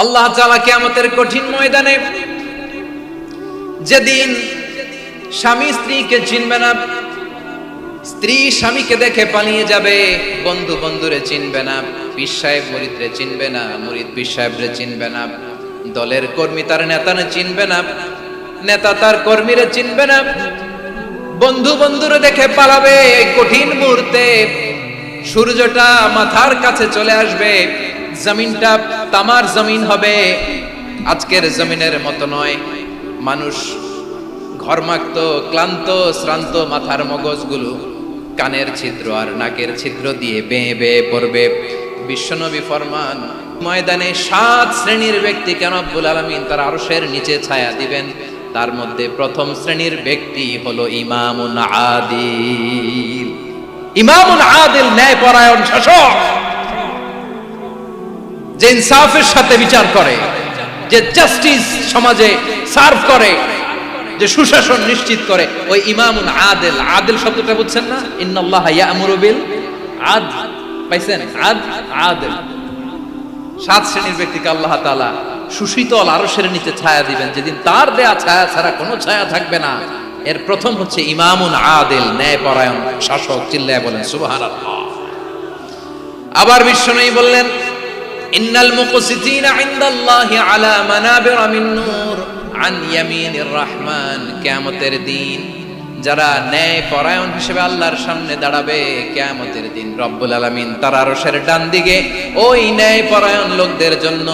আল্লাহ তাআলা কিয়ামতের কঠিন ময়দানে যেদিন স্বামী স্ত্রীকে চিনবে না, স্ত্রী স্বামীকে দেখে পালিয়ে যাবে, বন্ধু বন্ধুরে চিনবে না, পীর সাহেব মুরিদরে চিনবে না, মুরিদ পীর সাহেবরে চিনবে না, দলের কর্মী তার নেতারে চিনবে না, নেতা তার কর্মীরে চিনবে না, বন্ধু বন্ধুরে দেখে পালাবে। এই কঠিন মুহূর্তে সূর্যটা মাথার কাছে চলে আসবে, জমিনটা তামার জমিন হবে, আজকের জমিনের মতো নয়। মানুষ ঘর্মাক্ত, ক্লান্ত, শ্রান্ত মাথার মগজগুলো কানের ছিদ্র আর নাকের ছিদ্র দিয়ে বেয়ে বেয়ে পড়বে। বিশ্বনবী ফরমান, ময়দানে 7 শ্রেণীর ব্যক্তিকে রব্বুল আলামিন তার আরশের নিচে ছায়া দিবেন। তার মধ্যে প্রথম শ্রেণীর ব্যক্তি হলো ইমামুন আদিল। ইমামুন আদিল, ন্যায়পরায়ণ শাসক, যে ইনসাফের সাথে বিচার করে, যে জাস্টিস সমাজে সার্ভ করে, যে সুশাসন নিশ্চিত করে, ওই ইমামুন আদিল। আদিল শব্দটা বুঝছেন না? ইন্নাল্লাহা ইয়া'মুরু বিল আদল, পাইছেন? আদিল। 7 শ্রেণীর ব্যক্তিকে আল্লাহ তাআলা সুশীতল আরশের নিচে ছায়া দিবেন, যেদিন তার দেয়া ছায়া ছাড়া কোনো ছায়া থাকবে না। এর প্রথম হচ্ছে ইমামুন আদিল, ন্যায়পরায়ণ শাসক। চিল্লায় বলেন সুবহানাল্লাহ। আবার বিশ্বনবী বললেন, ইন্নাল মুকসিতিনা ইনদাল্লাহি আলা মানাবিরা মিন নূর আন ইয়ামিনির রহমান। কিয়ামতের দিন যারা ন্যায়পরায়ণ হিসেবে আল্লাহর সামনে দাঁড়াবে, কিয়ামতের দিন রব্বুল আলামিন তার আরশের ডান দিকে ওই ন্যায়পরায়ণ লোকদের জন্য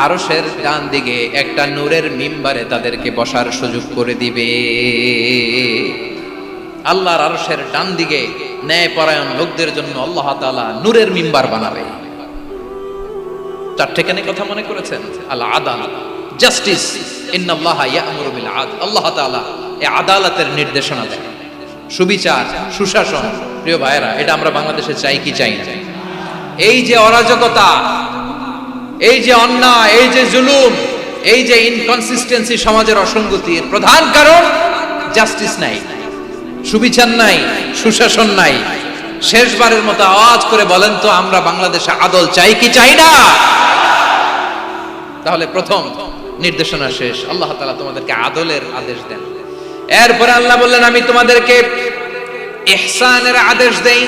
আরশের ডান দিকে একটা নূরের মিম্বারে তাদেরকে বসার সুযোগ করে দিবে। আল্লাহর আরশের ডান দিকে ন্যায়পরায়ণ লোকদের জন্য আল্লাহ তাআলা নূরের মিম্বার বানাবে। 4টি কথা মনে করেছেন? আল আদালত, জাস্টিস, ইন্নাল্লাহা ইয়া'মুরু বিল আদল। আল্লাহ তাআলা এই আদালতের নির্দেশনা দেন, সুবিচার, সুশাসন। প্রিয় ভাইরা, এটা আমরা বাংলাদেশে চাই কি চাই না? এই যে অরাজকতা, এই যে অন্যায়, এই যে জুলুম, এই যে ইনকনসিস্টেন্সি সমাজের অসঙ্গতির প্রধান কারণ জাস্টিস নাই, সুবিচার নাই, সুশাসন নাই। শেষবারের মতো আওয়াজ করে বলেন তো, আমরা বাংলাদেশে আদল চাই কি চাই না? তাহলে প্রথম নির্দেশনা শেষ, আল্লাহ তাআলা তোমাদেরকে আদলের আদেশ দেন। এরপরে আল্লাহ বললেন, আমি তোমাদেরকে ইহসানের আদেশ দেই।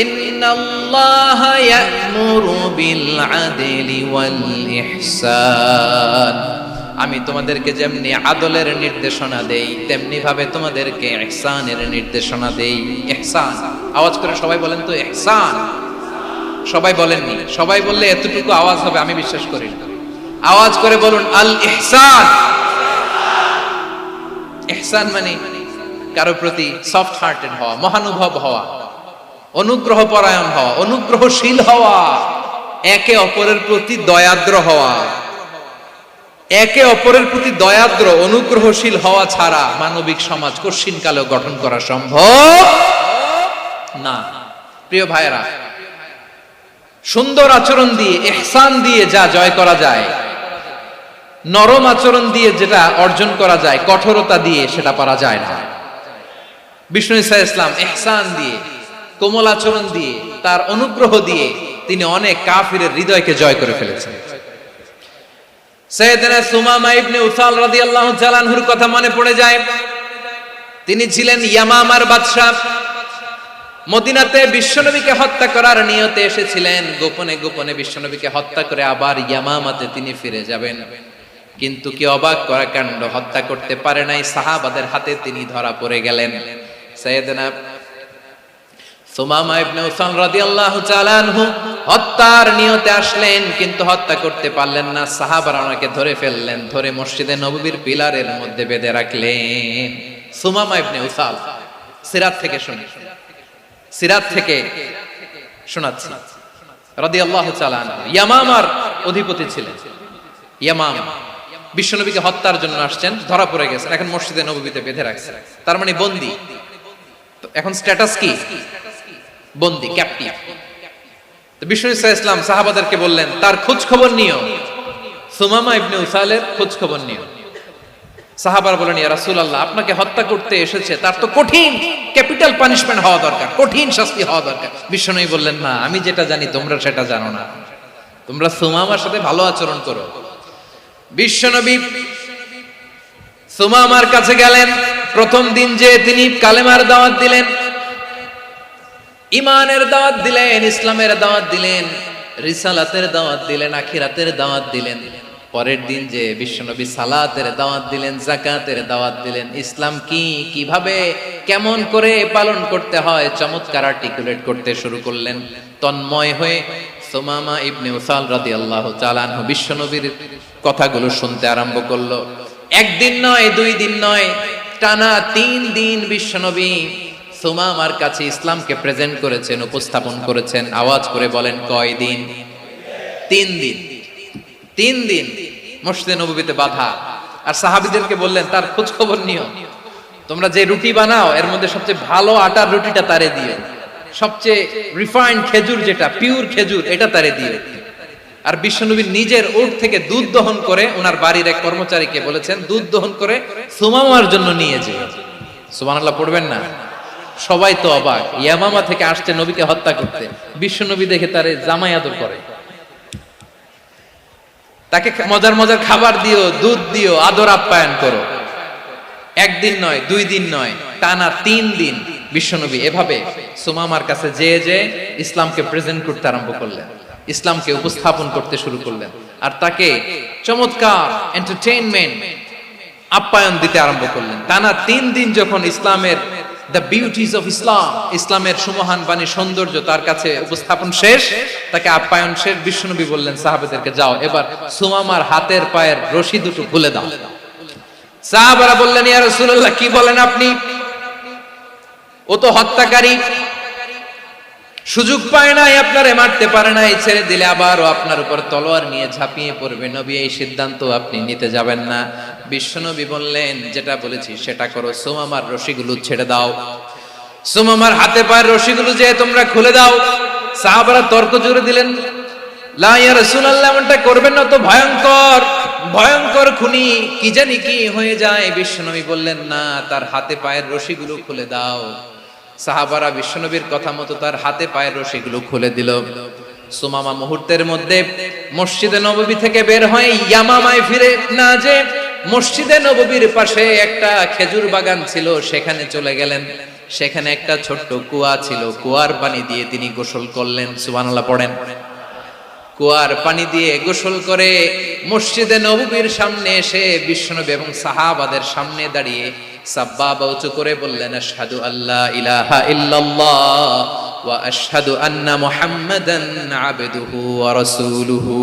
ইন্নাল্লাহা ইয়া'মুরু বিল আদলি ওয়াল ইহসান। আমি তোমাদেরকে যেমনি আদলের নির্দেশনা দেই, তেমনি ভাবে তোমাদেরকে ইহসানের নির্দেশনা দেই। ইহসান, আওয়াজ করে সবাই বলেন তো ইহসান। সবাই বলেননি, সবাই বললে এতটুকু আওয়াজ হবে আমি বিশ্বাস করি না। আওয়াজ করে বলুন আল ইহসান। ইহসান মানে কারো প্রতি সফট হার্টেড হওয়া, মহানুভব হওয়া, অনুগ্রহ পরায়ণ হওয়া, অনুগ্রহশীল হওয়া, একে অপরের প্রতি দয়াদ্র হওয়া। একে অপরের প্রতি দয়াদ্র, অনুগ্রহশীল হওয়া ছাড়া মানবিক সমাজ কশিনকালেও গঠন করা সম্ভব না। প্রিয় ভাইরা, সুন্দর আচরণ দিয়ে, ইহসান দিয়ে যা জয় করা যায়, নরম আচরণ দিয়ে যেটা অর্জন করা যায়, কঠোরতা দিয়ে সেটা পারা যায় না। বিষ্ণু ঈসা ইসলাম ইহসান দিয়ে, কোমল আচরণ দিয়ে, তার অনুগ্রহ দিয়ে তিনি অনেক কাফিরের হৃদয়কে জয় করে ফেলেছেন। সাইয়েদনা সুমামা ইবনে উসাল রাদিয়াল্লাহু তাআলা আনহুর কথা মনে পড়ে যায়। তিনি ছিলেন ইয়ামামার বাদশা। মদিনাতে বিশ্বনবীকে হত্যা করার নিয়তে এসেছিলেন। গোপনে গোপনে বিশ্বনবীকে হত্যা করে আবার ইয়ামামাতে তিনি ফিরে যাবেন। কিন্তু কি অবাক করা কাণ্ড, হত্যা করতে পারে নাই, সাহাবাদের হাতে তিনি ধরা পড়ে গেলেন। সাইয়েদনা সুমামা ইবনে উসাল রাদিয়াল্লাহু তাআলা আনহু হত্যার নিয়তে আসলেন, কিন্তু হত্যা করতে পারলেন না। সাহাবারা ওনাকে ধরে ফেললেন, ধরে মসজিদে নববীর পিলারের মধ্যে বেঁধে রাখলেন। সুমামা ইবনে উসাল, সিরাত থেকে শুনি, সিরাত থেকে শোনাচ্ছি, রাদিয়াল্লাহু তাআলা আনহু ইয়ামামার অধিপতি ছিলেন। ইয়ামাম বিশ্বনবীকে হত্যার জন্য আসছেন, ধরা পড়ে গেছেন, এখন মসজিদে নববীতে বেঁধে রাখছেন, তার মানে বন্দী। তো এখন স্ট্যাটাস কি? বন্দী, ক্যাপ্টিভ। তো বিষ্ণু ঈসা ইসলাম সাহাবাদেরকে বললেন, তার খোঁজ খবর নিও, সুমামা ইবনে উসালের খোঁজ খবর নিও। সাহাবারা বলেন, ইয়া রাসূলুল্লাহ, আপনাকে হত্যা করতে এসেছে, তার তো কঠিন ক্যাপিটাল পানিশমেন্ট হওয়া দরকার, কঠিন শাস্তি হওয়া দরকার। বিশ্বনবী বললেন, না, আমি যেটা জানি তোমরা সেটা জানো না, তোমরা সুমামার সাথে ভালো আচরণ করো। বিশ্বনবী সুমামার কাছে গেলেন। প্রথম দিন যে তিনি কালেমার দাওয়াত দিলেন, ইমানের দাওয়াত দিলেন, ইসলামের দাওয়াত দিলেন, রিসালাতের দাওয়াত দিলেন, আখিরাতের দাওয়াত দিলেন। পরের দিন যে বিশ্বনবী সালাতের দাওয়াত দিলেন, যাকাতের দাওয়াত দিলেন, ইসলাম কি, কিভাবে, কেমন করে পালন করতে হয় চমৎকার আর্টিকুলেট করতে শুরু করলেন। তন্ময় হয়ে সুমামা ইবনে উসাল রাদিয়াল্লাহু তাআলা আনহু বিশ্বনবীর কথাগুলো শুনতে আরম্ভ করলো। একদিন নয়, 2 দিন নয়, টানা 3 দিন বিশ্বনবী সুমামার কাছে ইসলামকে প্রেজেন্ট করেছেন, উপস্থাপন করেছেন। আওয়াজ করে বলেন, কয় দিন? 3 দিন। 3 দিন মসজিদে নববীতে বাধা। আর সাহাবীদেরকে বললেন, তার খোঁজ খবর নিও, তোমরা যে রুটি বানাও এর মধ্যে সবচেয়ে ভালো আটার রুটিটা তারে দিও, সবচেয়ে রিফাইন্ড খেজুর, যেটা পিওর খেজুর, এটা তারে দিও। আর বিশ্বনবী নিজের উট থেকে দুধ দহন করে ওনার বাড়ির এক কর্মচারীকে বলেছেন, দুধ দহন করে সুমামার জন্য নিয়ে যেও। সুবহানাল্লাহ পড়বেন না? সবাই তো অবাক, ইয়ামামা থেকে আসছে নবীকে হত্যা করতে, বিশ্বনবী দেখে তারে জামাই আদর করে, তাকে মজার মজার খাবার দিও, দুধ দিও, আদর আপ্যায়ন করো। একদিন নয়, 2 দিন নয়, টানা 3 দিন বিশ্বনবী এভাবে সুমামার কাছে যে ইসলামকে প্রেজেন্ট করতে আরম্ভ করলেন, ইসলামকে উপস্থাপন করতে শুরু করলেন। আর তাকে চমৎকার এন্টারটেইনমেন্ট, আপ্যায়ন দিতে আরম্ভ করলেন। টানা 3 দিন যখন ইসলামের দ্য বিউটিজ অফ ইসলাম, ইসলামের সুমহান বাণী, সৌন্দর্য তার কাছে উপস্থাপন শেষ, তাকে আপ্যায়ন শেষ, বিশ্বনবী বললেন সাহাবাদেরকে, যাও এবার সুমামার হাতের পায়ের রশি দুটো খুলে দাও। সাহাবারা বললেন, ইয়া রাসূলুল্লাহ, কি বলেন আপনি? ও তো হত্যাকারী, সুযোগ পায় নাই, আপনারে মারতে পারে নাই, ছেড়ে দিলে আবারও আপনার উপর তলোয়ার নিয়ে ঝাঁপিয়ে পড়বে। নবী, এই সিদ্ধান্ত আপনি নিতে যাবেন না। বিশ্বনবী বললেন, যেটা বলেছি সেটা করো, সুমামার রশিগুলো ছেড়ে দাও, সুমামার হাতে পায়ের রশিগুলো যে তোমরা খুলে দাও। সাহাবারা তর্ক জুড়ে দিলেন, লা ইয়া রাসূলুল্লাহ, এমনটা করবেন না, তো ভয়ঙ্কর ভয়ঙ্কর খুনি, কি জানি কি হয়ে যায়। বিশ্বনবী বললেন, না, তার হাতে পায়ের রশিগুলো খুলে দাও। সাহাবারা বিশ্বনবীর কথা মতো তার হাতে পায়ের রশিগুলো খুলে দিল। সুমামা মুহূর্তের মধ্যে মসজিদে নববী থেকে বের হয়ে ইয়ামামায় ফিরে না যে মসজিদে নববীর পাশে একটা খেজুর বাগান ছিল, সেখানে চলে গেলেন। সেখানে একটা ছোট্ট কুয়া ছিল, কুয়ার পানি দিয়ে তিনি গোসল করলেন। সুবহানাল্লাহ পড়েন। কুয়ার পানি দিয়ে গোসল করে মসজিদে নববীর সামনে এসে বিশ্বনবী এবং সাহাবাদের সামনে দাঁড়িয়ে সাব্বাবা উঁচু করে বললেন, আশহাদু আল্লা ইলাহা ইল্লাল্লাহ ওয়া আশহাদু আন্না মুহাম্মাদান আবদুহু ওয়া রাসূলুহু।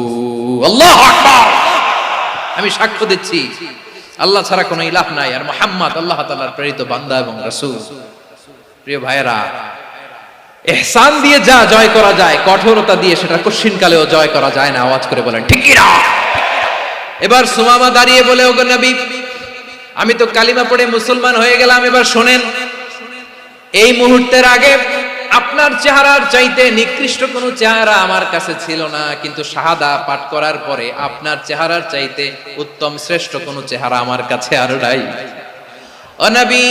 আল্লাহু আকবার। আমি সাক্ষ্য দিচ্ছি আল্লাহ ছাড়া কোনো ইলাহ নাই, আর মুহাম্মদ আল্লাহ তাআলার প্রেরিত বান্দা এবং রাসূল। প্রিয় ভাইয়েরা, ইহসান দিয়ে যা জয় করা যায়, কঠোরতা দিয়ে সেটা কঠিনকালেও জয় করা যায় না। আওয়াজ করে বলেন, ঠিক কি না? এবার সুমামা দাঁড়িয়ে বলে, ওগো নবী, আমি তো কালিমা পড়ে মুসলমান হয়ে গেলাম, এবার শোনেন, এই মুহূর্তের আগে আপনার চেহারার চাইতে নিকৃষ্ট কোনো চেহারা আমার কাছে ছিল না, কিন্তু শাহাদা পাঠ করার পরে আপনার চেহারার চাইতে উত্তম শ্রেষ্ঠ কোনো চেহারা আমার কাছে আর নাই। ও নবী,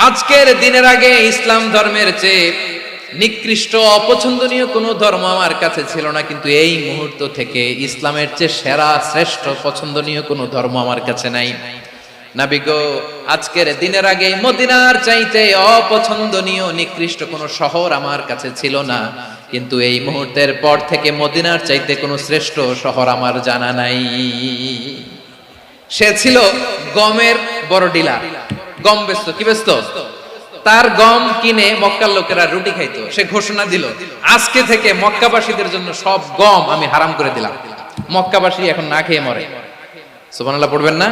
আজকের দিনের আগে ইসলাম ধর্মের চেয়ে নিকৃষ্ট অপছন্দনীয় কোনো ধর্ম আমার কাছে ছিল না, কিন্তু এই মুহূর্ত থেকে ইসলামের চেয়ে সেরা শ্রেষ্ঠ পছন্দনীয় কোনো ধর্ম আমার কাছে নাই। নবী গো, আজকের দিনের আগে মদিনার চাইতে অপছন্দনীয় নিকৃষ্ট কোনো শহর আমার কাছে ছিল না, কিন্তু এই মুহূর্তের পর থেকে মদিনার চাইতে কোনো শ্রেষ্ঠ শহর আমার জানা নাই। সে ছিল গমের বড় ডিলার, গম বেচত। কি বেচত? তার গম কিনে মক্কার লোকেরা রুটি খাইতো। সে ঘোষণা দিল, আজকে থেকে মক্কাবাসীদের জন্য সব গম আমি হারাম করে দিলাম, মক্কাবাসী এখন না খেয়ে মরে। সুবহানাল্লাহ পড়বেন না?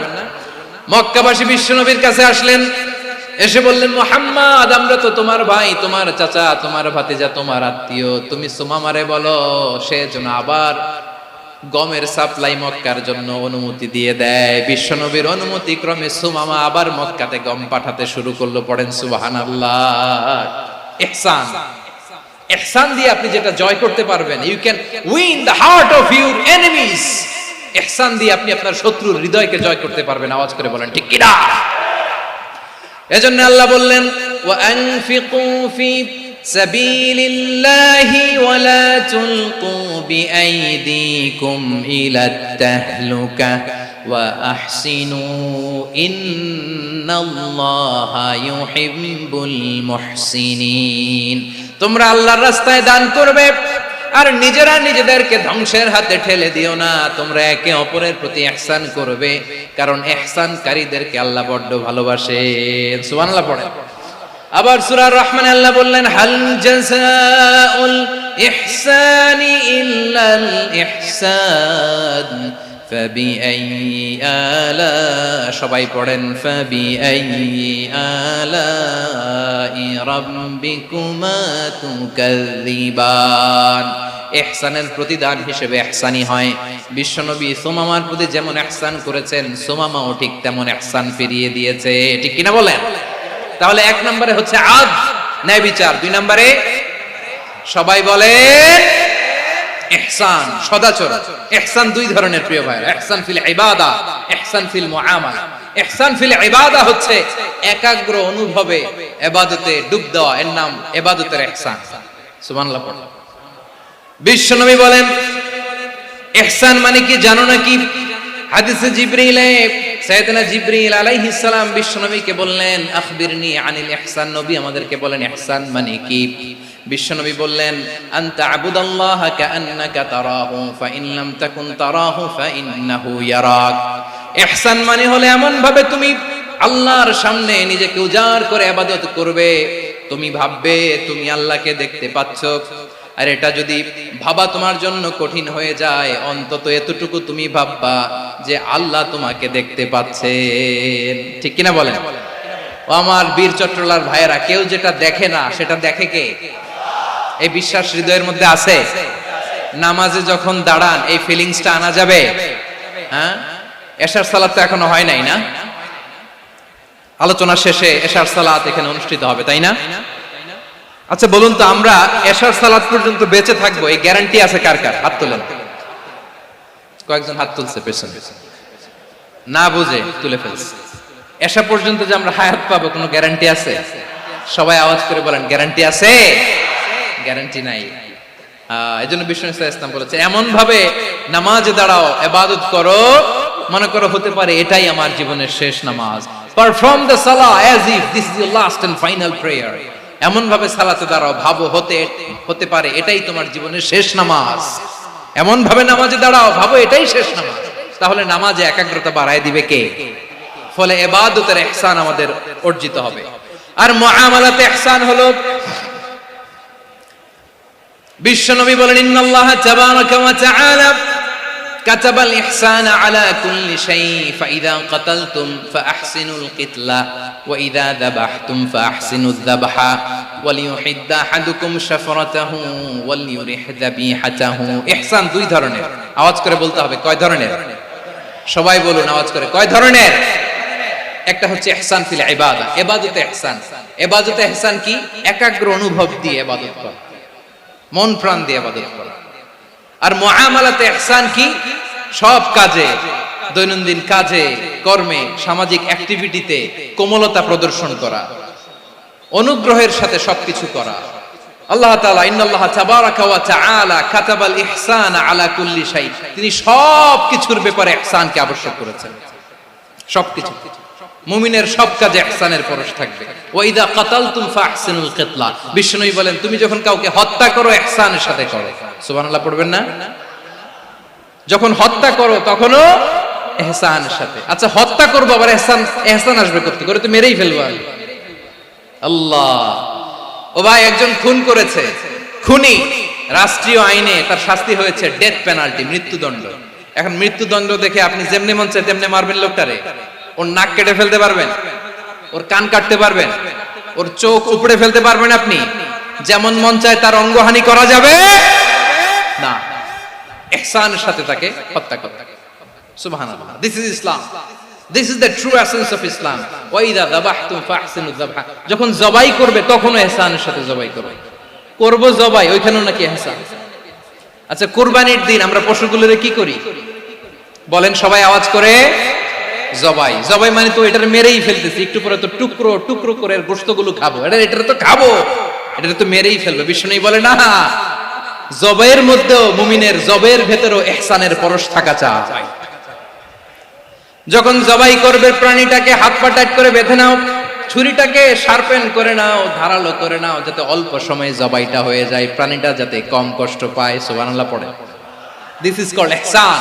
মক্কাবাসী বিশ্বনবীর কাছে আসলেন, এসে বললেন, মুহাম্মদ, আমরা তো তোমার ভাই, তোমার চাচা, তোমার ভাতিজা, তোমার আত্মীয়, তুমি সুমামারে বলো সে যেন আবার গমের সাপ্লাই মক্কার জন্য অনুমতি দিয়ে দেয়। বিশ্বনবীর অনুমতি ক্রমে সুমামা আবার মক্কাতে গম পাঠাতে শুরু করলো। পড়েন সুবহানাল্লাহ। ইহসান, ইহসান দিয়ে আপনি যেটা জয় করতে পারবেন, you can win the heart of your enemies. ইহসান দিয়ে আপনি আপনার শত্রুর হৃদয়কে জয় করতে পারবেন। আওয়াজ করে বলেন ঠিক কিনা? এজন্য আল্লাহ বললেন ওয়া আনফিকু ফি সাবিলিল্লাহি ওয়া লা তুলকু বিআইদিকুম ইলাত তাহলুকা ওয়া আহসিনু ইন্নাল্লাহা ইউহিব্বুল মুহসিনিন। তোমরা আল্লাহর রাস্তায় দান করবে আর নিজেরা নিজেদেরকে ধ্বংসের হাতে ঠেলে দিও না। তোমরা একে অপরের প্রতি ইহসান করবে, কারণ ইহসানকারীদেরকে আল্লাহ বড় ভালোবাসেন। সুবহানাল্লাহ পড়েন। আবার সূরা রহমানে আল্লাহ বললেন হাল জাযাউল ইহসানি ইল্লাল ইহসান ফাবিআইয়ি আলা, সবাই পড়েন ফাবিআইয়ি আলাই রাব্বিকুমা তুকাযযিবান। ইহসানের প্রতিদান হিসেবে ইহসানি হয়। বিশ্বনবী সুমামার প্রতি যেমন ইহসান করেছেন, সুমামাও ঠিক তেমন ইহসান ফিরিয়ে দিয়েছে। ঠিক কিনা বলেন? তাহলে এক নম্বরে হচ্ছে আদ, ন্যায় বিচার। দুই নম্বরে সবাই বলে ইহসান, সদাচরণ। ইহসান দুই ধরনের প্রিয় ভাইরা, ইহসান ফিল ইবাদা, ইহসান ফিল মুআমালা। ইহসান ফিল ইবাদা হচ্ছে একাগ্র অনুভবে ইবাদতে ডুব দেওয়া, এর নাম ইবাদতের ইহসান। সুবহানাল্লাহ পড়ুন। বিশ্বনবী বলেন ইহসান মানে কি জানো নাকি? হাদিসে জিবরিলে সাইয়েদনা জিবরিল আলাইহিস সালাম বিশ্বনবীকে বললেন আখবিরনি আনিল ইহসান। নবী আমাদেরকে বলেন ইহসান মানে কি? বিশ্বনবী বললেন আনতা আবুদাল্লাহা কাআন্নাকা তারাহু ফাইন লাম তাকুন তারাহু ফাইন্নাহু ইয়ারাক। ইহসান মানে হলো এমন ভাবে তুমি আল্লাহর সামনে নিজেকে উজাড় করে ইবাদত করবে, তুমি ভাববে তুমি আল্লাহকে দেখতে পাচ্ছ। আর এটা যদি ভাবা তোমার জন্য কঠিন হয়ে যায়, অন্তত এতটুকু তুমি ভাববা যে আল্লাহ তোমাকে দেখতে পাচ্ছেন। ঠিক কিনা বলেন? ও আমার বীর চট্টলার ভাইয়েরা, কেউ যেটা দেখে না সেটা দেখে কে? এই বিশ্বাস হৃদয়ের মধ্যে আছে? নামাজে যখন দাঁড়ান এই ফিলিংসটা আনা যাবে? হ্যাঁ, এশার সালাত তো এখনো হয় নাই না? আলোচনা শেষে এশার সালাত এখানে অনুষ্ঠিত হবে, তাই না? আচ্ছা বলুন তো, আমরা এশার সালাত পর্যন্ত বেঁচে থাকবো এই গ্যারান্টি আছে কার কার? হাত তোলেন। কয়েকজন হাত তুলছে পেছনে, না বুঝে তুলে ফেলছে। এশা পর্যন্ত যে আমরা হায়াত পাবো কোনো গ্যারান্টি আছে? সবাই আওয়াজ করে বলেন গ্যারান্টি আছে? গ্যারান্টি নাই। এজন্য বিষ্ণু ইসলাম বলেছে এমন ভাবে নামাজে দাঁড়াও, ইবাদত করো, মনে করো হতে পারে এটাই আমার জীবনের শেষ নামাজ। পারফর্ম দ্য সালাহ as if this is your last and final prayer. এমন ভাবে সালাতে দাঁড়াও, ভাবো হতে পারে এটাই তোমার জীবনের শেষ নামাজ। এমন ভাবে নামাজে দাঁড়াও, ভাবো এটাই শেষ নামাজ। তাহলে নামাজে একাগ্রতা বাড়ায় দিবে কে? ফলে ইবাদতের ইহসান আমাদের অর্জিত হবে। আর মুআমালাতে ইহসান হলো, বিশ্বনবী বলেন ইন্নাল্লাহা তাবারাকা ওয়া তাআলা কাতাবাল ইহসানা আলা কুল্লি শাই ফাইযা কাতালতুম ফাআহসিনুল কিতলা ওয়া ইযা যাবাহতুম ফাআহসিনুয যাবহা ওয়ালিয়ুহিদ্দা আহাদুকুম শাফরাতাহু ওয়ালিয়ুরিহ যাবিহাতাহু। ইহসান দুই ধরনের। আওয়াজ করে বলতে হবে কয় ধরনের? সবাই বলুন আওয়াজ করে, কয় ধরনের? একটা হচ্ছে ইহসান ফিল ইবাদা, ইবাদতে ইহসান। ইবাদতে ইহসান কি? একাগ্র অনুভব দিয়ে ইবাদত করা, মন প্রাণ দিয়ে ইবাদত করা। আর মুআমালাতে ইহসান কি? সব কাজে, দৈনন্দিন কাজে, কর্মে, সামাজিক অ্যাক্টিভিটিতে কোমলতা প্রদর্শন করা, অনুগ্রহের সাথে সবকিছু করা। আল্লাহ তাআলা ইন্নাল্লাহা তাবারাকা ওয়া তাআলা কাতাবাল ইহসানা আলা কুল্লি শাই, তিনি সব কিছুর ব্যাপারে ইহসানকে আবশ্যক করেছেন। সবকিছু, মুমিনের সব কাজে ইহসানের পরশ থাকবে। ওয়া ইযা কাতালতুম ফাহসিনুল কিতলা, বিষ্ণুই বলেন তুমি যখন কাউকে হত্যা করো ইহসানের সাথে করো। সুবহানাল্লাহ পড়বেন না? যখন হত্যা করো তখনও ইহসানের সাথে। আচ্ছা হত্যা করবো আবার ইহসান আসবে করতে করে তো মেরেই ফেলবো আমি। আল্লাহ, ও ভাই একজন খুন করেছে, খুনি, রাষ্ট্রীয় আইনে তার শাস্তি হয়েছে ডেথ পেনাল্টি, মৃত্যুদণ্ড। এখন মৃত্যুদণ্ড দেখে আপনি যেমনি মন চায় তেমনি মারবেন লোকটারে? ওর নাক কেটে ফেলতে পারবেন? ওর কান কাটতে পারবেন? ওর চোখ উপড়ে ফেলতে পারবেন আপনি? যেমন মন চায় তার অঙ্গহানি করা যাবে না। ইহসানের সাথে তাকে হত্যা করতে। সুবহানাল্লাহ, this is Islam, this is the true essence of Islam. ওয়া ইযা যাবাহতুম ফাহসিনুয যাবহা, যখন জবাই করবে তখনও ইহসানের সাথে জবাই করবে। করব জবাই, ওইখানেও নাকি ইহসান। আচ্ছা কুরবানির দিন আমরা পশুগুলোরে কি করি? বলেন সবাই আওয়াজ করে, জবাই। জবাই মানে তো এটার মেরেই ফেলতেছি, একটু পরে তো টুকরো টুকরো করে গোশতগুলো খাবো, এটা তো খাবো, এটা তো মেরেই ফেলবে। বিষ্ণু বলে না, জবাইয়ের মধ্যেও মুমিনের জবের ভেতরেও ইহসানের পরশ থাকা চাই। যখন জবাই করবে প্রাণীটাকে হাত পা টাইট করে বেঁধে নাও, ছুরিটাকে শার্পেন করে নাও, ধারালো করে নাও, যাতে অল্প সময়ে জবাইটা হয়ে যায়, প্রাণীটা যাতে কম কষ্ট পায়। সুবহানাল্লাহ পড়ে। দিস ইজ কল্ড ইহসান।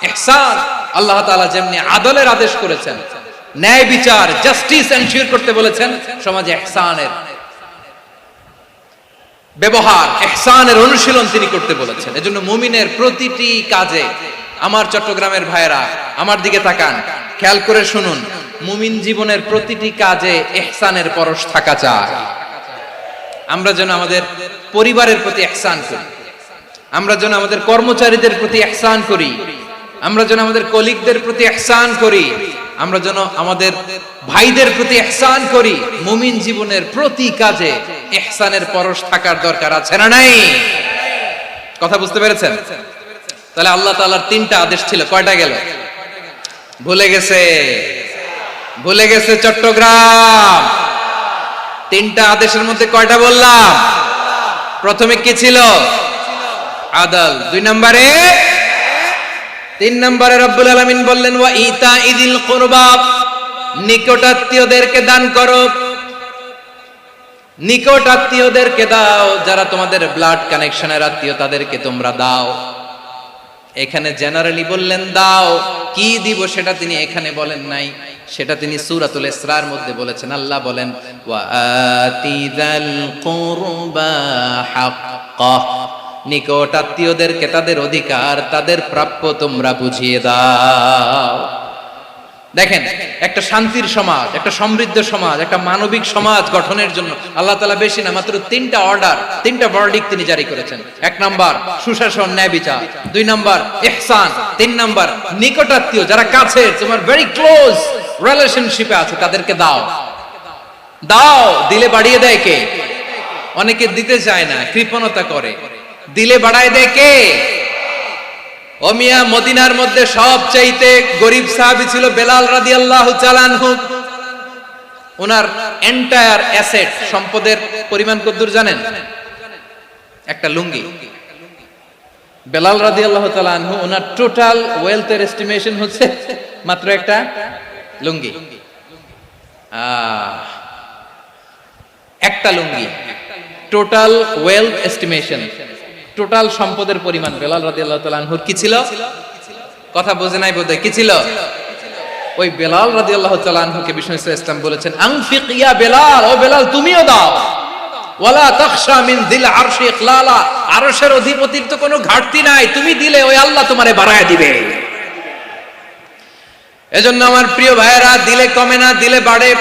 ইহসান আল্লাহ তাআলা যেমনি আদলের আদেশ করেছেন, ন্যায় বিচার জাস্টিস এনশিওর করতে বলেছেন, সমাজে ইহসানের ব্যবহার, ইহসানের অনুশীলন তিনি করতে বলেছেন। এজন্য মুমিনের প্রতিটি কাজে, আমার চট্টগ্রামের ভাইরা আমার দিকে তাকান, খেয়াল করে শুনুন, মুমিন জীবনের প্রতিটি কাজে ইহসানের পরশ থাকা চাই। আমরা যেন আমাদের পরিবারের প্রতি ইহসান করি, আমরা যেন আমাদের কর্মচারীদের প্রতি ইহসান করি, আমরা যেন আমাদের কলিগদের প্রতি ইহসান করি, আমরা যেন আমাদের ভাইদের প্রতি ইহসান করি। মুমিন জীবনের প্রতি কাজে ইহসানের পরশ থাকার দরকার আছে না নাই? কথা বুঝতে পেরেছেন? তাহলে আল্লাহ তাআলার তিনটা আদেশ ছিল, কয়টা গেল? ভুলে গেছে, ভুলে গেছে চট্টগ্রাম। তিনটা আদেশের মধ্যে কয়টা বললাম? প্রথমে কি ছিল? আদল। দুই নম্বরে, তিন নম্বরে রব্বুল আলামিন বললেন ওয়া ইতাইযিল কুরবা, নিকটাত্মীয়দেরকে দান করো, নিকটাত্মীয়দেরকে দাও, যারা তোমাদের ব্লাড কানেকশনের আত্মীয় তাদেরকে তোমরা দাও। এখানে জেনারেলি বললেন দাও, কি দিব সেটা তিনি এখানে বলেন নাই, সেটা তিনি সূরাতুল ইসরার মধ্যে বলেছেন। আল্লাহ বলেন ওয়া আতিযাল কুরবা হাক্কা, নিকট আত্মীয়দেরকে তাদের অধিকার, তাদের প্রাপ্য তোমরা বুঝিয়ে দাও। দেখেন, একটা শান্তির সমাজ, একটা সমৃদ্ধ সমাজ, একটা মানবিক সমাজ গঠনের জন্য আল্লাহ তাআলা বেশি না, মাত্র তিনটা অর্ডার, তিনটা ভার্ডিক্ট তিনি জারি করেছেন। এক নাম্বার সুশাসন, ন্যায় বিচার। দুই নাম্বার ইহসান। তিন নাম্বার নিকটাত্মীয়, যারা কাছে, তোমার ভেরি ক্লোজ রিলেশনশিপে আছে, তাদেরকে দাও। দাও, দিলে বাড়িয়ে দেয় কে? অনেকে দিতে চায় না, কৃপণতা করে। দিলে বাড়ায় দেয় কে? ও মিয়া, মদিনার মধ্যে সবচাইতে গরিব সাহাবী ছিল বেলাল রাদিয়াল্লাহু তাআলা আনহু। ওনার এন্টায়ার অ্যাসেট, সম্পদের পরিমাণ কতদূর জানেন? একটা লুঙ্গি। বেলাল রাদিয়াল্লাহু তাআলা আনহু, ওনার টোটাল ওয়েলথের এস্টিমেশন হচ্ছে মাত্র একটা লুঙ্গি। একটা লুঙ্গি, টোটাল ওয়েলথ এস্টিমেশন, টোটাল সম্পদের পরিমাণ বেলাল রাদিয়াল্লাহু তাআলা আনহুর কি ছিল? কথা বোঝে নাই বোধহয়, কি ছিল? ওই বেলাল রাদিয়াল্লাহু তাআলা আনহুকে বিষ্ণু ইসলাম বলেছেন আনফিক ইয়া বেলাল, ও বেলাল তুমিও দাও। ওয়ালা তাখশা মিন যিল আরশি ইখলালা, আরশের অধিপতির তো কোনো ঘাটতি নাই, তুমি দিলে ওই আল্লাহ তোমারে বাড়ায় দিবে। এজন্য আমার প্রিয় ভাইয়েরা, দিলে কমে না, দিলে বাড়ে।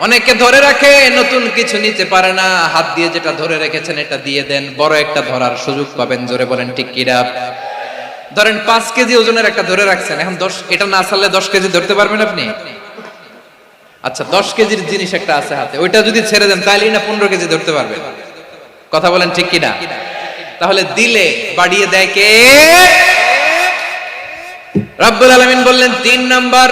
অনেকে ধরে রাখে, নতুন কিছু নিতে পারে না, হাত দিয়ে যেটা ধরে রেখেছেন এটা দিয়ে দেন, বড় একটা ধরার সুযোগ পাবেন। জোরে বলেন ঠিক কিনা? ধরেন 5 কেজি ওজনের একটা ধরে রাখছেন, এখন 10, এটা না ছাড়লে 10 কেজি ধরতে পারবেন আপনি? আচ্ছা, 10 কেজির জিনিস একটা আছে হাতে, ওইটা যদি ছেড়ে দেন তাহলেই না 15 কেজি ধরতে পারবেন। কথা বলেন ঠিক কিনা? তাহলে দিলে বাড়িয়ে দেয় কে? রব্বুল আলামিন বললেন 3 নাম্বার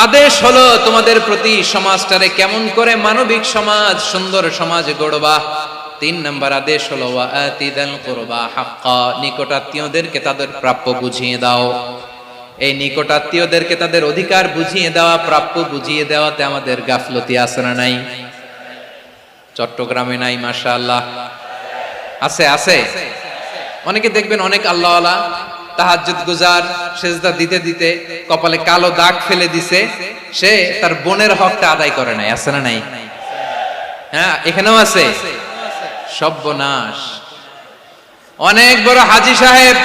আদেশ হলো তোমাদের প্রতি সমাজটারে কেমন করে মানবিক সমাজ, সুন্দর সমাজ গড়বা। 3 নাম্বার আদেশ হলো ওয়া আতিযাল কুরবা হাক্কা, নিকটাত্মীয়দেরকে তাদের প্রাপ্য বুঝিয়ে দাও। এই নিকটাত্মীয়দেরকে তাদের অধিকার বুঝিয়ে দেওয়া, প্রাপ্য বুঝিয়ে দেওয়াতে আমাদের গাফলতি আছে না নাই? চট্টগ্রামে নাই? মাশাআল্লাহ আছে, আছে। অনেকে দেখবেন অনেক আল্লাহওয়ালা তাহাজ্জুদ গুজার, সেজদা দিতে দিতে কপালে কালো দাগ ফেলে দিছে, সে তার বোনের হকটা আদায় করে নাই। আছে না নাই? হ্যাঁ, এখানেও আছে। সর্বনাশ। অনেক বড় হাজী সাহেব,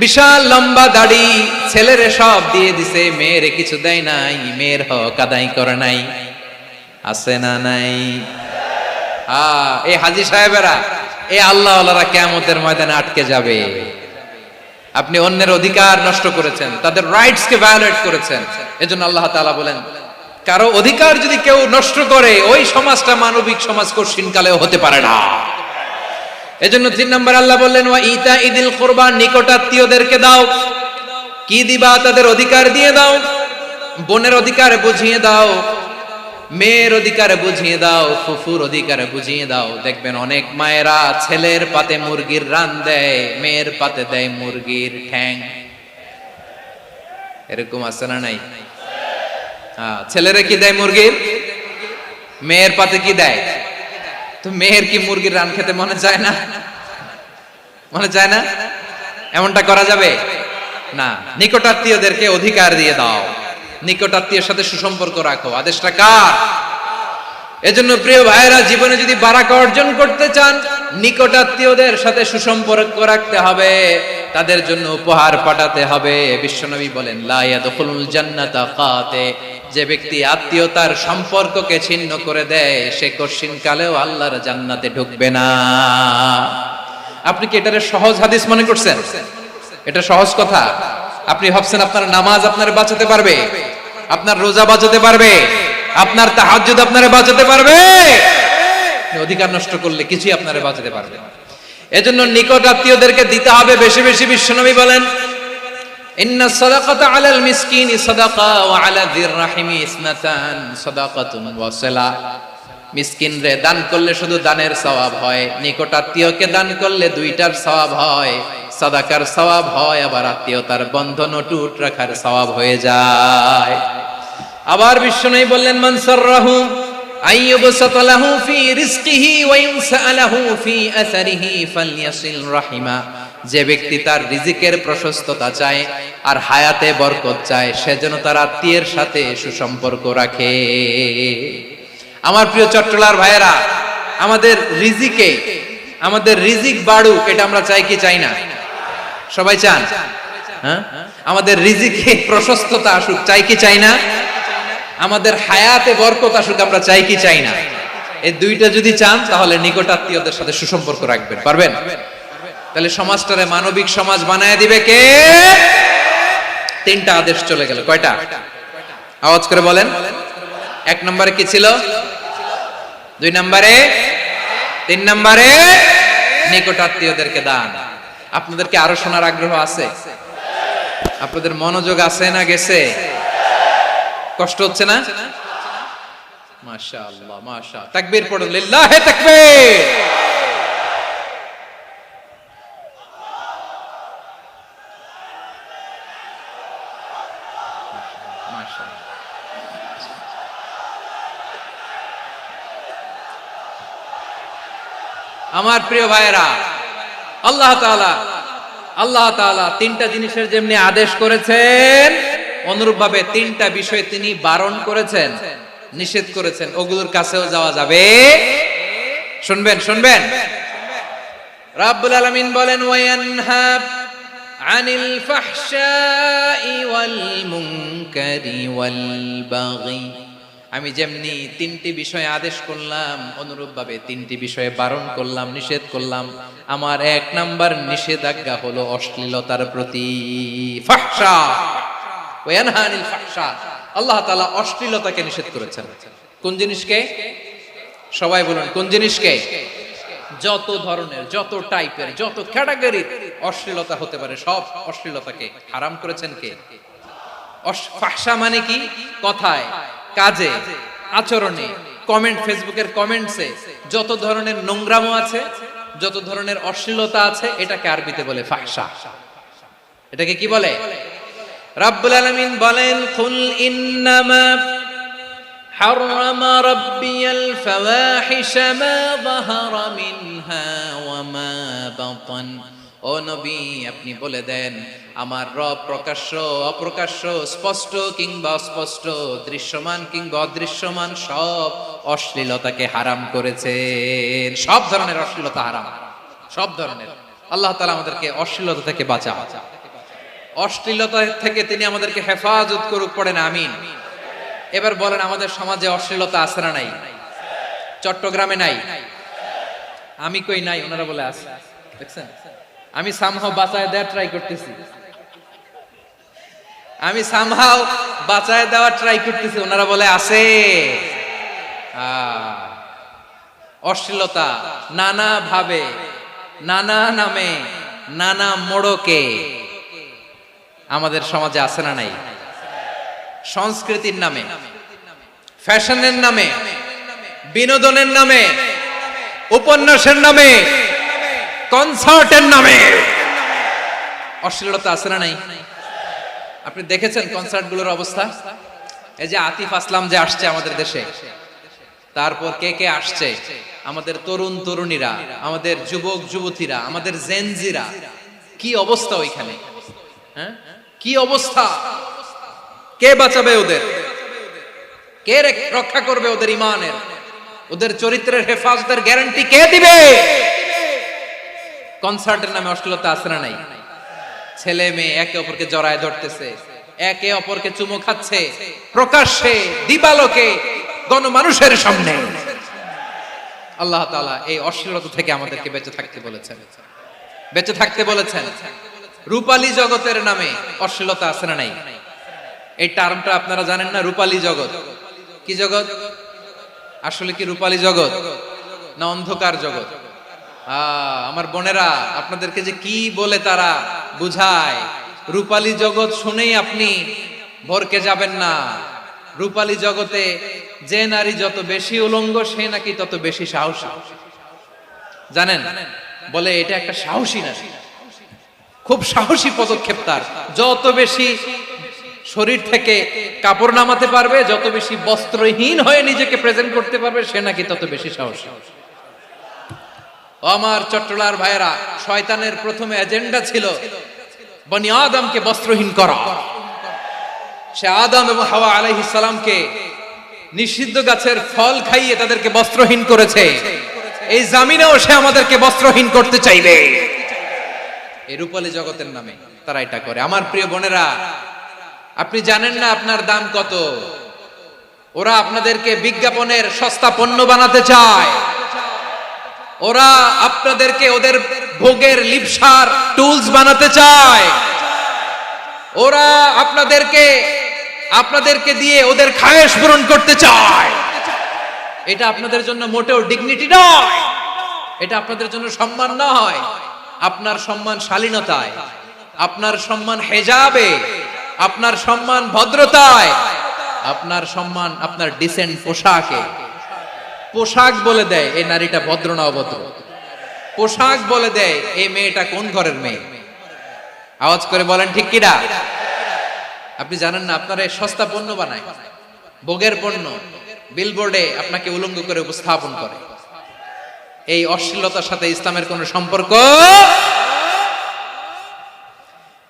বিশাল লম্বা দাড়ি, ছেলেরে সব দিয়ে দিছে, মেয়েরে কিছু দেয় নাই, মেয়ের হক আদায় করে নাই। আছে না নাই? এই হাজী সাহেবেরা, এই আল্লাহওয়ালারা কিয়ামতের ময়দানে আটকে যাবে। আপনি অন্যের অধিকার নষ্ট করেছেন, তাদের রাইটস কে ভায়োলেট করেছেন। এজন্য আল্লাহ তাআলা বলেন, কারো অধিকার যদি কেউ নষ্ট করে, ওই সমাজটা মানবিক সমাজ কঠিন কালেও হতে পারে না। এজন্য 3 নম্বর আল্লাহ বললেন ওয়া ইতা ইদিল কুরবা, নিকটাত্মীয়দেরকে দাও। কি দিবা? তাদের অধিকার দিয়ে দাও। বোনের অধিকার বুঝিয়ে দাও, মেয়ের অধিকার বুঝিয়ে দাও, ফুফুর অধিকার বুঝিয়ে দাও। দেখবেন অনেক মায়েরা ছেলের পাতে মুরগির রান দেয়, মেয়ের পাতে দেয় মুরগির ঠ্যাং। এরকম আছে না নাই? ছেলেরা কি দেয়? মুরগির। মেয়ের পাতে কি দেয়? তো মেয়ের কি মুরগির রান খেতে মনে চায় না? মনে চায় না? এমনটা করা যাবে না। নিকটাত্মীয়দেরকে অধিকার দিয়ে দাও, নিকটাত্মীয়ের সাথে সুসম্পর্ক রাখো। আদেশটা কার? এজন্য প্রিয় ভাইয়েরা, জীবনে যদি বারাকা অর্জন করতে চান, নিকটাত্মীয়দের সাথে সুসম্পর্ক রাখতে হবে, তাদের জন্য উপহার পাঠাতে হবে। বিশ্বনবী বলেন লা ইয়াদখুলুল জান্নাতা কাতে, যে ব্যক্তি আত্মীয়তার সম্পর্ককে ছিন্ন করে দেয় সে কঠিন কালেও আল্লাহর জান্নাতে ঢুকবে না। আপনি কি এটারে সহজ হাদিস মনে করছেন? এটা সহজ কথা। আপনি ভাবছেন আপনার নামাজ আপনার বাঁচাতে পারবে, আপনার রোজা বাঁচাতে পারবে, আপনার তাহাজ্জুদ আপনারে বাঁচাতে পারবে? অধিকার নষ্ট করলে কিছুই আপনারে বাঁচাতে পারবে না। এজন্য নিকট আত্মীয়দেরকে দিতে হবে বেশি বেশি। বিশ্বনবী বলেন ইন্না সাদাকাতা আলাল মিসকিনি সাদাকা ওয়া আলা যির রাহিমি ইসনাতান সাদাকাতুন ওয়া সিলা। মিসকিনরে দান করলে শুধু দানের সওয়াব হয়, নিকট আত্মীয়কে দান করলে দুইটার সওয়াব হয়, সাদাকার সওয়াব হয়, আবার আত্মীয়তার বন্ধন অটুট রাখার সওয়াব হয়ে যায়। আবার বিশ্বনবী বললেন মান সাররাহু আইয়ুবসাতা লাহু ফি রিজকিহি ওয়া ইনসালাহু ফি আসারিহি ফালইয়াসিল রাহিমা। যে ব্যক্তি তার রিজিকের প্রশস্ততা চায় আর হায়াতে বরকত চায়, সে যেন তার আত্মীয়ের সাথে সুসম্পর্ক রাখে। আমার প্রিয় চট্টলার ভাইয়েরা, আমাদের রিজিক বাড়ুক, এটা আমরা চাই কি চাই না? সবাই চান? হ্যাঁ, আমাদের রিজিকে প্রশস্ততা আসুক, চাই কি চাই না? আমাদের হায়াতে বরকত আসুক, আমরা চাই কি চাই না? এই দুইটা যদি চান তাহলে নিকট আত্মীয়দের সাথে সুসম্পর্ক রাখবেন। পারবেন? তাহলে সমাজটারে মানবিক সমাজ বানায় দিবে কে? 3টা আদেশ চলে গেল। কয়টা? আওয়াজ করে বলেন। 1 নম্বরে কি ছিল? 2 নম্বরে, 3 নম্বরে নিকট আত্মীয়দেরকে দান। আপনাদেরকে আরো শোনার আগ্রহ আছে? আপনাদের মনোযোগ আছে না গেছে? কষ্ট হচ্ছে না? মাশাআল্লাহ, মাশাআল্লাহ। তাকবীর পড়ুন, লিল্লাহি তাকবীর। আমার প্রিয় ভাইয়েরা, আল্লাহ তাআলা 3টা জিনিসের যেমনি আদেশ করেছেন, অনুরূপ ভাবে 3টা বিষয় তিনি বারণ করেছেন, নিষেধ করেছেন। ওগুলোর কাছেও যাওয়া যাবে। শুনবেন। রাব্বুল আলামিন বলেন ওয়ায়ানহা আনিল ফাহশাই ওয়াল মুনকারি ওয়াল বাগি। আমি যেমনি 3টি বিষয়ে আদেশ করলাম, অনুরূপ ভাবে 3টি বিষয়ে বারণ করলাম, নিষেধ করলাম। আমার 1 নাম্বার নিষেধাজ্ঞা হলো অশ্লীলতার প্রতি। ফাহশা ওয়ায়ানহা আনিল ফাহশা, আল্লাহ তাআলা অশ্লীলতাকে নিষেধ করেছেন। কোন জিনিসকে? সবাই বলুন, কোন জিনিসকে? যত ধরনের, যত টাইপের, যত ক্যাটাগরির অশ্লীলতা হতে পারে সব অশ্লীলতাকে হারাম করেছেন কে? ফাহশা মানে কি? কথায়, কাজে, আচরণে, কমেন্ট, ফেসবুকের কমেন্টসে যত ধরনের নোংরামো আছে, যত ধরনের অশ্লীলতা আছে, এটাকে আরবিতে বলে ফাহশা। এটাকে কি বলে? রাব্বুল আলামিন বলেন কুল ইন্নামা হারামা রাব্বিয়াল ফাওয়াহিশা মা যাহারা মিনহা ওয়া মা বাতান। ও নবী, আপনি বলে দেন আমার রব প্রকাশ্য অপ্রকাশ্য, স্পষ্ট কিংবা অস্পষ্ট, দৃশ্যমান কিংবা অদৃশ্যমান সব অশ্লীলতাকে হারাম করেছেন। সব ধরনের অশ্লীলতা হারাম, সব ধরনের। আল্লাহ তাআলা আমাদেরকে অশ্লীলতা থেকে বাঁচান, অশ্লীলতা থেকে তিনি আমাদেরকে হেফাজত করুক। পড়েন আমিন। এবার বলেন, আমাদের সমাজে অশ্লীলতা আছে না নাই? চট্টগ্রামে নাই? আমি কই নাই, ওনারা বলে আছে। দেখছেন, আমি সামহাও বাঁচায় দেওয়ার ট্রাই করতেছি, ওনারা বলে আছে। অশ্লীলতা নানা ভাবে নানা নামে নানা মোড়কে আমাদের সমাজে আছে না নাই? সংস্কৃতির নামে, ফ্যাশনের নামে, বিনোদনের নামে, উপন্যাসের নামে, কনসার্টের নামে অশ্লীলতা আছে না নাই? আপনি দেখেছেন কনসার্টগুলোর অবস্থা? এই যে আতিফ আসলাম যে আসছে আমাদের দেশে, তারপর কে কে আসছে, আমাদের তরুণ তরুণীরা, আমাদের যুবক যুবতীরা, আমাদের জেনজিরা, কি অবস্থা ওইখানে? হ্যাঁ, কি অবস্থা? কে বাঁচাবে ওদের? কে রক্ষা করবে ওদের ইমানের, ওদের চরিত্রের হেফাজতের গ্যারান্টি কে দিবে? কনসার্টের নামে অশ্লীলতা আছে না নাই? ছেলে মেয়ে একে অপরকে জড়ায় ধরতেছে, একে অপরকে চুমু খাচ্ছে প্রকাশ্যে, দিবালোকে, গণমানুষের সামনে। আল্লাহ তাআলা এই অশ্লীলতা থেকে আমাদেরকে বেঁচে থাকতে বলেছেন, বেঁচে থাকতে বলেছেন। রূপালী জগতের নামে অশ্লীলতা আছে না নাই? এই টার্মটা আপনারা জানেন না? রূপালী জগৎ কি জগৎ? আসলে কি রূপালী জগৎ না অন্ধকার জগৎ? আমার বোনেরা, আপনাদেরকে যে কি বলে তারা বুঝায়, রূপালী জগৎ শুনেই আপনি ভরকে যাবেন না। রূপালী জগতে যে নারী যত বেশি উলঙ্গ, সে নাকি তত বেশি সাহসী। জানেন? বলে এটা একটা সাহসী নারী, খুব সাহসী পদক্ষেপ তার। যত বেশি শরীর থেকে কাপড় নামাতে পারবে, যত বেশি বস্ত্রহীন হয়ে নিজেকে প্রেজেন্ট করতে পারবে, সে নাকি তত বেশি সাহসী। আমার চট্টলার ভাইয়েরা, শয়তানের প্রথম এজেন্ডা ছিল বনি আদমকে বস্ত্রহীন করা। সে আদম এবং হাওয়া আলাইহিস সালামকে নিষিদ্ধ গাছের ফল খাইয়ে তাদেরকে বস্ত্রহীন করেছে। এই জামিনেও সে আমাদেরকে বস্ত্রহীন করতে চাইবে। এই রূপালী জগতের নামে তারা এটা করে। আমার প্রিয় বোনেরা, আপনি জানেন না আপনার দাম কত। ওরা আপনাদেরকে বিজ্ঞাপনের সস্তা পণ্য বানাতে চায়। ওরা আপনাদেরকে ওদের ভোগের লিপসার টুলস বানাতে চায়। ওরা আপনাদেরকে দিয়ে ওদের খায়েশ পূরণ করতে চায়। এটা আপনাদের জন্য মোটেও ডিগনিটি নয়, এটা আপনাদের জন্য সম্মান নয়। আপনার সম্মান শালীনতায়, আপনার সম্মান হেজাবে, আপনার সম্মান ভদ্রতায়, আপনার সম্মান আপনার ডিসেন্ট পোশাকে। পোশাক বলে দেয় এই নারীটা ভদ্র না অভদ্র। পোশাক বলে দেয় এই মেয়েটা কোন ঘরের মেয়ে। আওয়াজ করে বলেন ঠিক কিনা? আপনি জানেন না, আপনারা সস্তা পণ্য বানায়, ভোগের পণ্য, বিলবোর্ডে আপনাকে উলঙ্গ করে উপস্থাপন করে। এই অশ্লীলতার সাথে ইসলামের কোনো সম্পর্ক।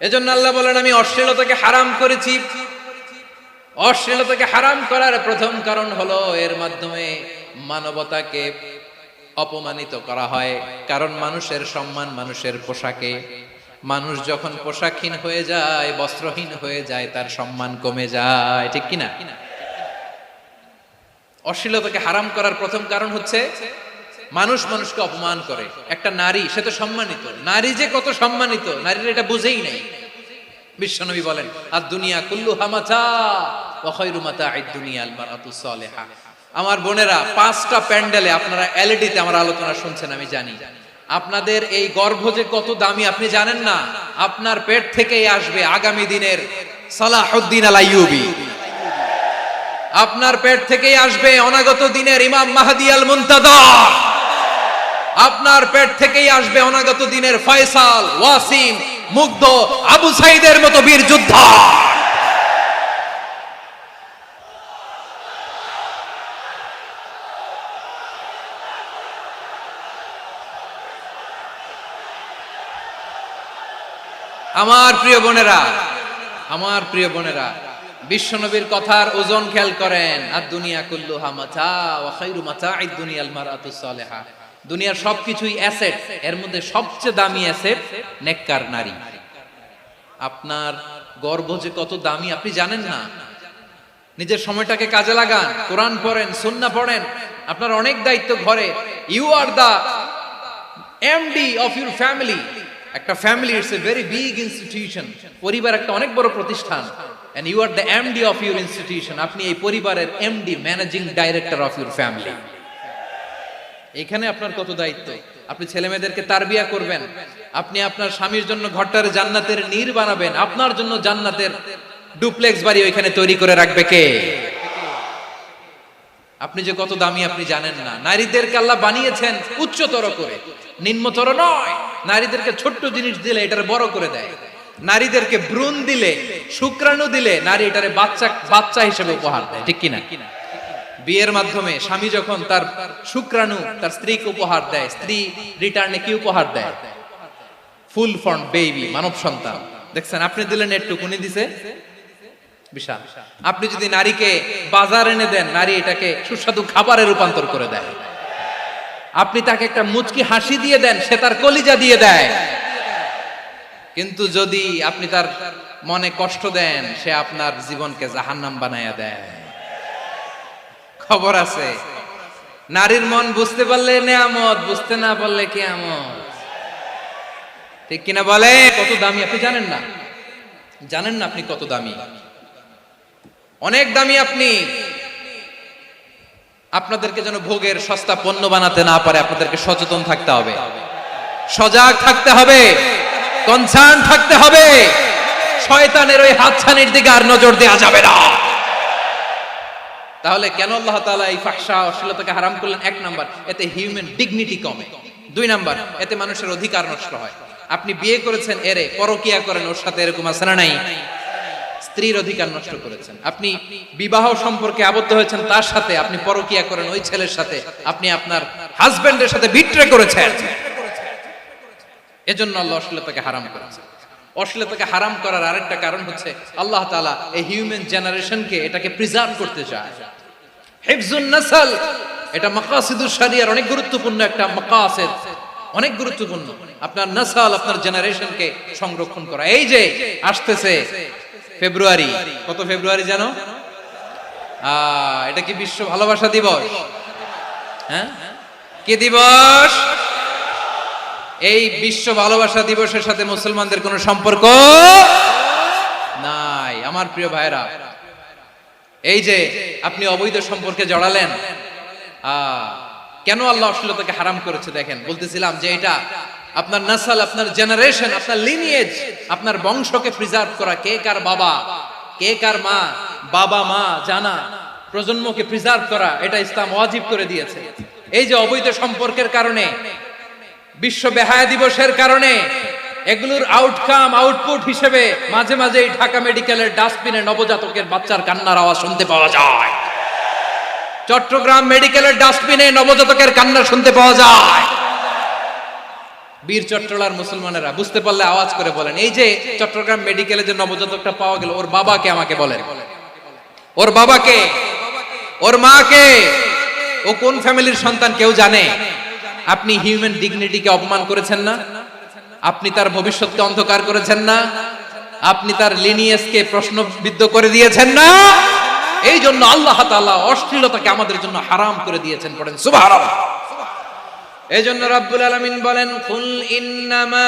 এজন্য আল্লাহ বলেন, আমি অশ্লীলতাকে হারাম করেছি। অশ্লীলতাকে হারাম করার প্রথম কারণ হলো এর মাধ্যমে মানবতাকে অপমানিত করা হয়। কারণ মানুষের সম্মান মানুষের পোশাকে। মানুষ যখন পোশাকহীন হয়ে যায়, বস্ত্রহীন হয়ে যায়, তার সম্মান কমে যায়। ঠিক কিনা? অশ্লীলতাকে হারাম করার প্রথম কারণ হচ্ছে মানুষ মানুষকে অপমান করে। একটা নারী, সে তো সম্মানিত। নারী যে কত সম্মানিত, নারীরা এটা বুঝেই নাই। বিশ্বনবী বলেন, আর দুনিয়া কুল্লুহা মাতা ওয়া খায়রু মাতা'আদ দুনিয়া আল মারআতুস সালিহা। আমার বোনেরা, 5টা প্যান্ডেলে আপনারা এলইডিতে আমার আলোচনা শুনছেন, আমি জানি। আপনাদের এই গর্ভ যে কত দামি আপনি জানেন না। আপনার পেট থেকেই আসবে আগামী দিনের সালাহুদ্দিন আল আইয়ুবী। আপনার পেট থেকেই আসবে অনাগত দিনের ইমাম মাহদী আল মুনতাদর। আপনার পেট থেকেই আসবে অনাগত দিনের ফয়সাল, ওয়াসিম, মুগ্ধ, আবু সাইদের মতো বীর যোদ্ধা। আমার প্রিয় বোনেরা, আমার প্রিয় বোনেরা, বিশ্বনবীর কথার ওজন খেয়াল করেন। আর দুনিয়া কুল্লুহা মাতা ওয়া খায়রু মাতা'আদ দুনিয়াল মারআতুস সালিহা। দুনিয়ার সবকিছুই অ্যাসেট, এর মধ্যে সবচেয়ে দামি অ্যাসেট নেককার নারী। আপনার গর্ভ যে কত দামি আপনি জানেন না। নিজের সময়টাকে কাজে লাগান, কোরআন পড়েন, সুন্নাহ পড়েন। আপনার অনেক দায়িত্ব ঘরে। You are the MD of your family. একটা family it's a very big institution. পরিবার একটা অনেক বড় প্রতিষ্ঠান। and you are the MD of your institution. আপনি এই পরিবারের MD, managing director of your family. এখানে আপনার কত দায়িত্ব। আপনি ছেলে মেয়েদেরকে তারবিয়া করবেন, আপনি আপনার স্বামীর জন্য ঘরটার জান্নাতের নীর বানাবেন, আপনার জন্য জান্নাতের ডুপ্লেক্স বাড়ি ওইখানে তৈরি করে রাখবে কে? আপনি যে কত দামি আপনি জানেন না। নারীদেরকে আল্লাহ বানিয়েছেন উচ্চতর করে, নিম্নতর নয়। নারীদেরকে ছোট্ট জিনিস দিলে এটারে বড় করে দেয়, নারীদেরকে ভ্রূণ দিলে, শুক্রাণু দিলে নারী এটারে বাচ্চা হিসেবে উপহার দেয়, ঠিক কিনা? বিয়ের মাধ্যমে স্বামী যখন তার শুক্রাণু তার স্ত্রীকে উপহার দেয়, স্ত্রী রিটার্নে কি উপহার দেয়? ফুল ফর্ম বেবি, মানব সন্তান। দেখছেন, আপনি দিলেন একটু, উনি দিছে বিশাল। আপনি যদি নারীকে বাজার এনে দেন, নারী এটাকে সুস্বাদু খাবারে রূপান্তর করে দেয়। আপনি তাকে একটা মুচকি হাসি দিয়ে দেন, সে তার কলিজা দিয়ে দেয়। কিন্তু যদি আপনি তার মনে কষ্ট দেন, সে আপনার জীবনকে জাহান্নাম বানায়া দেয়। খবর আছে, নারীর মন বুঝতে পারলে নেয়ামত, বুঝতে না পারলে কিয়ামত, ঠিক কিনা বলে? কত দামি আপনি জানেন না, জানেন না আপনি কত দামি, অনেক দামি আপনি। আপনাদেরকে যেন ভোগের সস্তা পণ্য বানাতে না পারে, আপনাদেরকে সচেতন থাকতে হবে, সজাগ থাকতে হবে, কনসার্ন থাকতে হবে। শয়তানের ওই হাতছানির দিকে আর নজর দেওয়া যাবে না। তাহলে কেন আল্লাহ তাআলা এই ফাহশা অশ্লীলতাকে হারাম করলেন? এক নাম্বার, এতে হিউম্যান ডিগনিটি কমে। দুই নাম্বার, এতে মানুষের অধিকার নষ্ট হয়। আপনি বিয়ে করেছেন, এরে পরকিয়া করেন, ওর সাথে এরকম আছে না নাই? স্ত্রীর অধিকার নষ্ট করেছেন। আপনি বিবাহ সম্পর্কে আবদ্ধ হয়েছেন তার সাথে, আপনি পরকিয়া করেন ওই ছেলের সাথে, আপনি আপনার হাজবেন্ডের সাথে বিট্রে করেছেন। এজন্য আল্লাহ অশ্লীলতাকে হারাম করেছেন। অশ্লীলতাকে হারাম করার আরেকটা কারণ হচ্ছে আল্লাহ তাআলা এই হিউম্যান জেনারেশনকে এটাকে প্রিজার্ভ করতে চায়। হিফজুন নাসল, এটা মাকাসিদুশ শরিয়ার অনেক গুরুত্বপূর্ণ একটা মাকাসিদ, অনেক গুরুত্বপূর্ণ। আপনার নাসল, আপনার জেনারেশনকে সংরক্ষণ করা। এই যে আসতেছে ফেব্রুয়ারি, কত ফেব্রুয়ারি জানো? এটা কি বিশ্ব ভালোবাসা দিবস? হ্যাঁ, কি দিবস? এই বিশ্ব ভালোবাসা দিবসের সাথে মুসলমানদের কোনো সম্পর্ক নাই। আমার প্রিয় ভাইরা, এই যে আপনি অবৈধ সম্পর্কে জড়ালেন, কেন আল্লাহ অশ্লীলতাকে হারাম করেছে দেখেন। বলতেছিলাম যে এটা আপনার নাসল, আপনার জেনারেশন, আপনার লিনিয়েজ, আপনার বংশকে প্রিজার্ভ করা। কে কার বাবা, কে কার মা, বাবা মা জানা, প্রজন্মকে প্রিজার্ভ করা, এটা ইসলাম ওয়াজিব করে দিয়েছে। এই যে অবৈধ সম্পর্কের কারণে, বিশ্ব বেহায়া দিবসের কারণে, এগুলোর আউটকাম, আউটপুট হিসেবে মাঝে মাঝে ঢাকা মেডিকেলের ডাস্টবিনে নবজাতকের বাচ্চার কান্নার আওয়াজ শুনতে পাওয়া যায়। চট্টগ্রাম মেডিকেলের ডাস্টবিনে নবজাতকের কান্না শুনতে পাওয়া যায়। বীর চট্টলার মুসলমানেরা বুঝতে পারলে আওয়াজ করে বলেন, এই যে চট্টগ্রাম মেডিকেলে যে নবজাতকটা পাওয়া গেল, ওর বাবাকে আমাকে বলেন, ওর বাবাকে, ওর মাকে, ও কোন ফ্যামিলির সন্তান কেউ জানে? আপনি হিউম্যান ডিগনিটিকে অপমান করেছেন না? আপনি তার ভবিষ্যৎকে অন্ধকার করেছেন না? আপনি তার লিনিয়েজকে প্রশ্নবিদ্ধ করে দিয়েছেন না? এই জন্য আল্লাহ তাআলা অশ্লীলতাকে আমাদের জন্য হারাম করে দিয়েছেন। পড়েন সুবহানাল্লাহ। এই জন্য রাব্বুল আলামিন বলেন, কুল ইন্নামা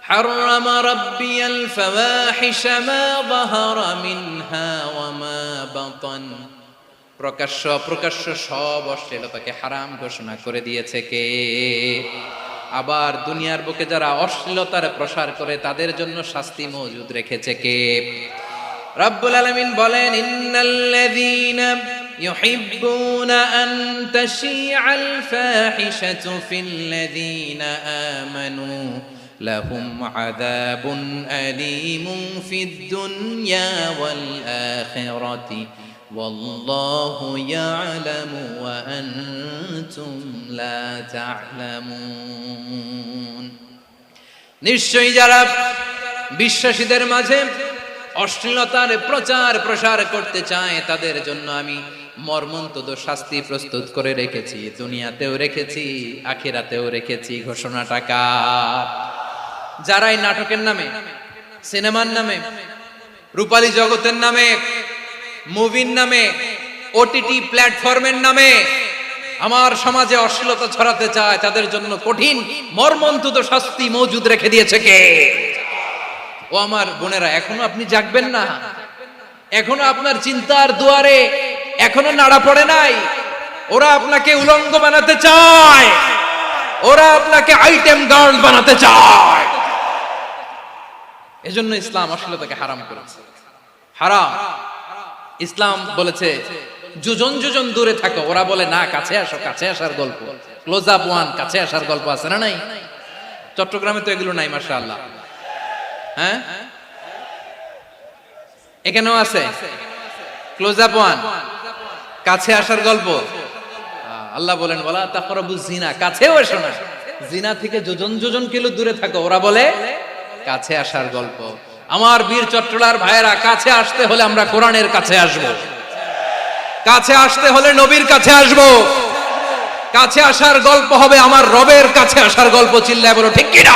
হারামা রাব্বিয়াল ফাওয়াহিশা মা যাহারা মিনহা ওয়া মা বাতান। প্রকাশ্য অপ্রকাশ্য সব অশ্লীলতাকে হারাম ঘোষণা করে দিয়েছে কে? আবার দুনিয়ার বুকে যারা অশ্লীলতার প্রসার করে তাদের জন্য শাস্তি মজুদ রেখেছে কে? রব্বুল আলামিন বলেন, ইন্নাল্লাযীনা ইউহিব্বুনা আন তাশিআল ফাহিশাতু ফিল্লাযীনা আমানু লাহুম আযাবুন আলীমুন ফিদ দুনিয়া ওয়াল আখিরাতি ওয়াল্লাহু ইয়ালামু ওয়া আনতুম লা তা'লামুন। নিশ্চয়ই যারা বিশ্বাসীদের মাঝে অশ্লীলতার প্রচার প্রসার করতে চায় তাদের জন্য আমি মর্মন্তুদ শাস্তি প্রস্তুত করে রেখেছি, দুনিয়াতেও রেখেছি, আখিরাতেও রেখেছি। ঘোষণাটা কার? যারাই নাটকের নামে, সিনেমার নামে, রূপালী জগতের নামে, মুভির নামে, ওটিটি প্ল্যাটফর্মের নামে আমার সমাজে অশ্লীলতা ছড়াতে চায় তাদের জন্য কঠিন মর্মন্তুদ শাস্তি মজুদ রেখে দিয়েছে কে? ও আমার বোনেরা, এখনো আপনি জাগবেন না? এখনো আপনার চিন্তার দুয়ারে এখনো নাড়া পড়ে নাই? ওরা আপনাকে উলঙ্গ বানাতে চায়, ওরা আপনাকে আইটেম গার্ল বানাতে চায়। এজন্য ইসলাম অশ্লীলতাকে হারাম করেছে। হারাম। ইসলাম বলেছে যোজন যোজন দূরে থাকো, ওরা বলে না কাছে আসো, কাছে আসার গল্প, ক্লোজ আপ ওয়ান, কাছে আসার গল্প আছে না নাই? চট্টগ্রামে তো এগুলো নাই মাশাআল্লাহ। হ্যাঁ, এখানেও আছে ক্লোজ আপ ওয়ান, কাছে আসার গল্প। আল্লাহ বলেন ওয়ালা তাকরাবুজ জিনা, কাছেও এসো না, জিনা থেকে যোজন যোজন কিলো দূরে থাকো, ওরা বলে কাছে আসার গল্প। আমার বীর চট্টলার ভাইয়েরা, কাছে আসতে হলে আমরা কোরআনের কাছে আসব, কাছে আসতে হলে নবীর কাছে আসব, কাছে আসার গল্প হবে আমার রবের কাছে আসার গল্প। চিল্লায় বলো ঠিক কিনা?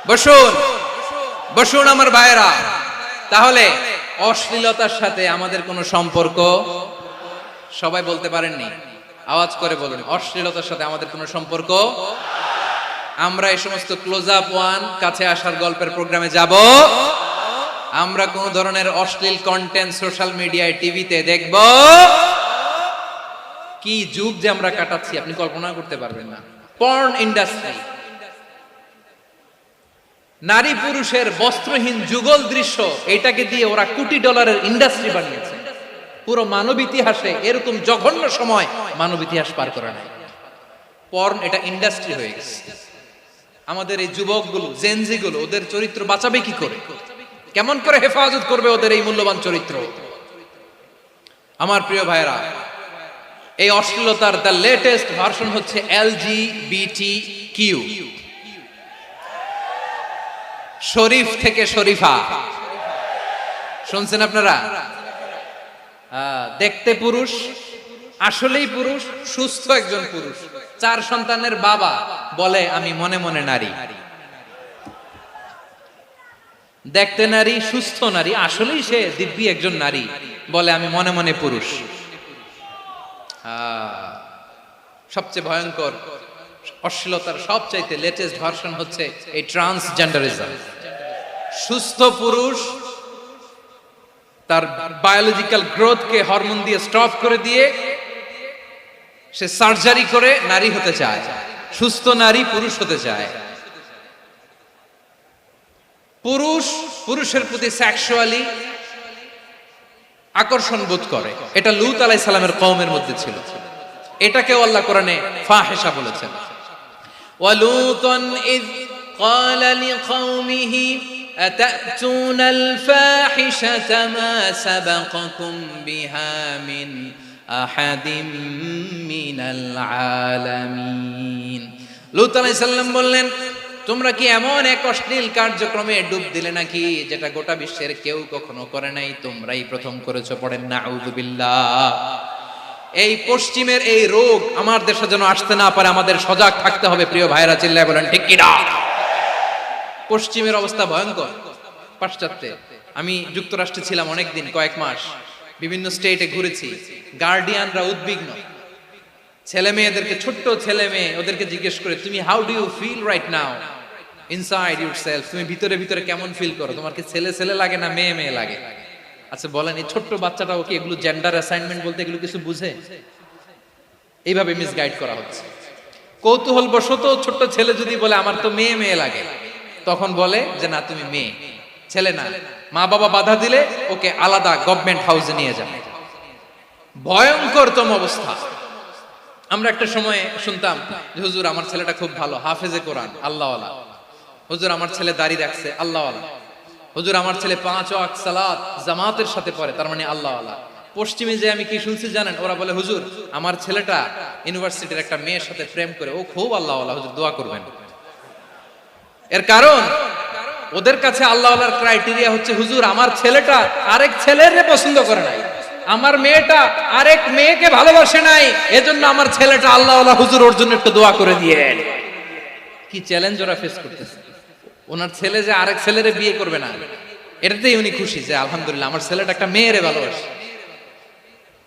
বসুন বসুন আমার ভাইয়েরা। তাহলে অশ্লীলতার সাথে আমাদের কোনো সম্পর্ক, সবাই বলতে পারেননি, আওয়াজ করে বলুন, অশ্লীলতার সাথে আমাদের কোনো সম্পর্ক। আমরা এই সমস্ত ক্লোজ আপ ওয়ান, কাছে আসার গল্পের প্রোগ্রামে যাব, আমরা কোন ধরনের অশ্লীল কন্টেন্ট সোশ্যাল মিডিয়ায়, টিভিতে দেখব। কি যুগ যে আমরা কাটাচ্ছি আপনি কল্পনা করতে পারবেন না। পর্ন ইন্ডাস্ট্রি, নারী পুরুষের বস্ত্রহীন যুগল দৃশ্য, এটাকে দিয়ে ওরা কোটি ডলারের ইন্ডাস্ট্রি বানিয়েছে। পুরো মানব ইতিহাসে এরকম জঘন্য সময় মানব ইতিহাস পার করে নাই। পর্ন এটা ইন্ডাস্ট্রি হয়ে গেছে। আমাদের এই যুবকগুলো, জেনজি গুলো, ওদের চরিত্র বাঁচাবে কি করে? কেমন করে হেফাজত করবে ওদের এই মূল্যবান চরিত্র? আমার প্রিয় ভাইরা, এই অশ্লীলতার দ্য লেটেস্ট ভার্সন হচ্ছে LGBTQ, শরীফ থেকে শরীফা। শুনছেন আপনারা? দেখতে পুরুষ, আসলেই পুরুষ, সুস্থ একজন পুরুষ, 4 সন্তানের বাবা, বলে আমি মনে মনে নারী। দেখতে নারী, সুস্থ নারী, আসলেই সে দিব্যি একজন নারী, বলে আমি মনে মনে পুরুষ। সবচেয়ে ভয়ঙ্কর অশ্লীলতার সবচাইতে লেটেস্ট ভার্সন হচ্ছে এই ট্রান্সজেন্ডারিজম। সুস্থ পুরুষ তার বায়োলজিক্যাল গ্রোথকে হরমোন দিয়ে স্টপ করে দিয়ে সে সার্জারি করে নারী হতে চায়, সুস্থ নারী পুরুষ হতে চায়। পুরুষ পুরুষের প্রতি সেক্সুয়ালি আকর্ষণ বোধ করে, এটা লূত আলাইহিস সালামের কওমের মধ্যে ছিল। এটাকেও আল্লাহ কোরআনে ফাহিশা বলেছেন। ওয়ালুতান ইয ক্বালা লিকাওমিহি আতাতুনাল ফাহিশাতা মা সাবাকাকুম বিহা মিন আহাদিম মিনাল আলামিন। লূত আলাইহিস সালাম বললেন, তোমরা কি এমন এক অশ্লীল কার্যক্রমে ডুব দিলে নাকি যেটা গোটা বিশ্বের কেউ কখনো করে নাই, তোমরাই প্রথম করেছো। পড়েন নাউযুবিল্লাহ। এই পশ্চিমের এই রোগ আমার দেশে যেন আসতে না পারে, আমাদের সজাগ থাকতে হবে। প্রিয় ভাইরা, চিল্লায় বলেন ঠিক কিনা? পশ্চিমের অবস্থা ভয়ঙ্কর। পাশ্চাত্যে, আমি যুক্তরাষ্ট্রে ছিলাম অনেকদিন, কয়েক মাস, বিভিন্ন স্টেটে ঘুরেছি। গার্ডিয়ানরা উদ্বিগ্ন, ছেলে মেয়েদেরকে, ছোট্ট ছেলে মেয়ে, ওদেরকে জিজ্ঞেস করে, তুমি how do you feel right now inside yourself, তুমি ভিতরে ভিতরে কেমন ফিল করো? তোমার কি ছেলে ছেলে লাগে না মেয়ে মেয়ে লাগে? আচ্ছা বলেন, এই ছোট্ট বাচ্চাটাও কি এগুলো জেন্ডার অ্যাসাইনমেন্ট বলতে এগুলো কিছু বুঝে? এইভাবে মিসগাইড করা হচ্ছে। কৌতূহল বশত ছোট্ট ছেলে যদি বলে আমার তো মেয়ে মেয়ে লাগে, তখন বলে যে না তুমি মেয়ে, ছেলে না। মা বাবা বাধা দিলে ওকে আলাদা গভর্নমেন্ট হাউসে নিয়ে যায়। ভয়ঙ্করতম অবস্থা। আমরা একটা সময় শুনতাম যে হুজুর আমার ছেলেটা খুব ভালো, হাফেজে কোরআন, আল্লাহওয়ালা। হুজুর আমার ছেলে দাড়ি রাখছে, আল্লাহওয়ালা। হুজুর আমার ছেলে 5 ওয়াক্ত সালাত জামাতের সাথে পড়ে, তার মানে আল্লাহওয়ালা। পশ্চিমে যে আমি কি শুনছি জানেন? ওরা বলে হুজুর আমার ছেলেটা ইউনিভার্সিটির একটা মেয়ের সাথে প্রেম করে, ও খুব আল্লাহওয়ালা, হুজুর দোয়া করবেন। এর কারণ ওদের কাছে আল্লাহওয়ালার ক্রাইটেরিয়া হচ্ছে হুজুর আমার ছেলেটা আরেক ছেলের পছন্দ করে নাই, আমার মেয়েটা আরেক মেয়েকে ভালোবাসে নাই, এজন্য আমার ছেলেটা আল্লাহওয়ালা, হুজুর ওর জন্য একটু দোয়া করে দিয়ে। কি চ্যালেঞ্জ ওরা ফেস করতেছে। ওনার ছেলে যে আরেক ছেলেরে বিয়ে করবে না, এটাতেই উনি খুশি যে আলহামদুলিল্লাহ আমার ছেলেটা একটা মেয়েরে ভালোবাসে,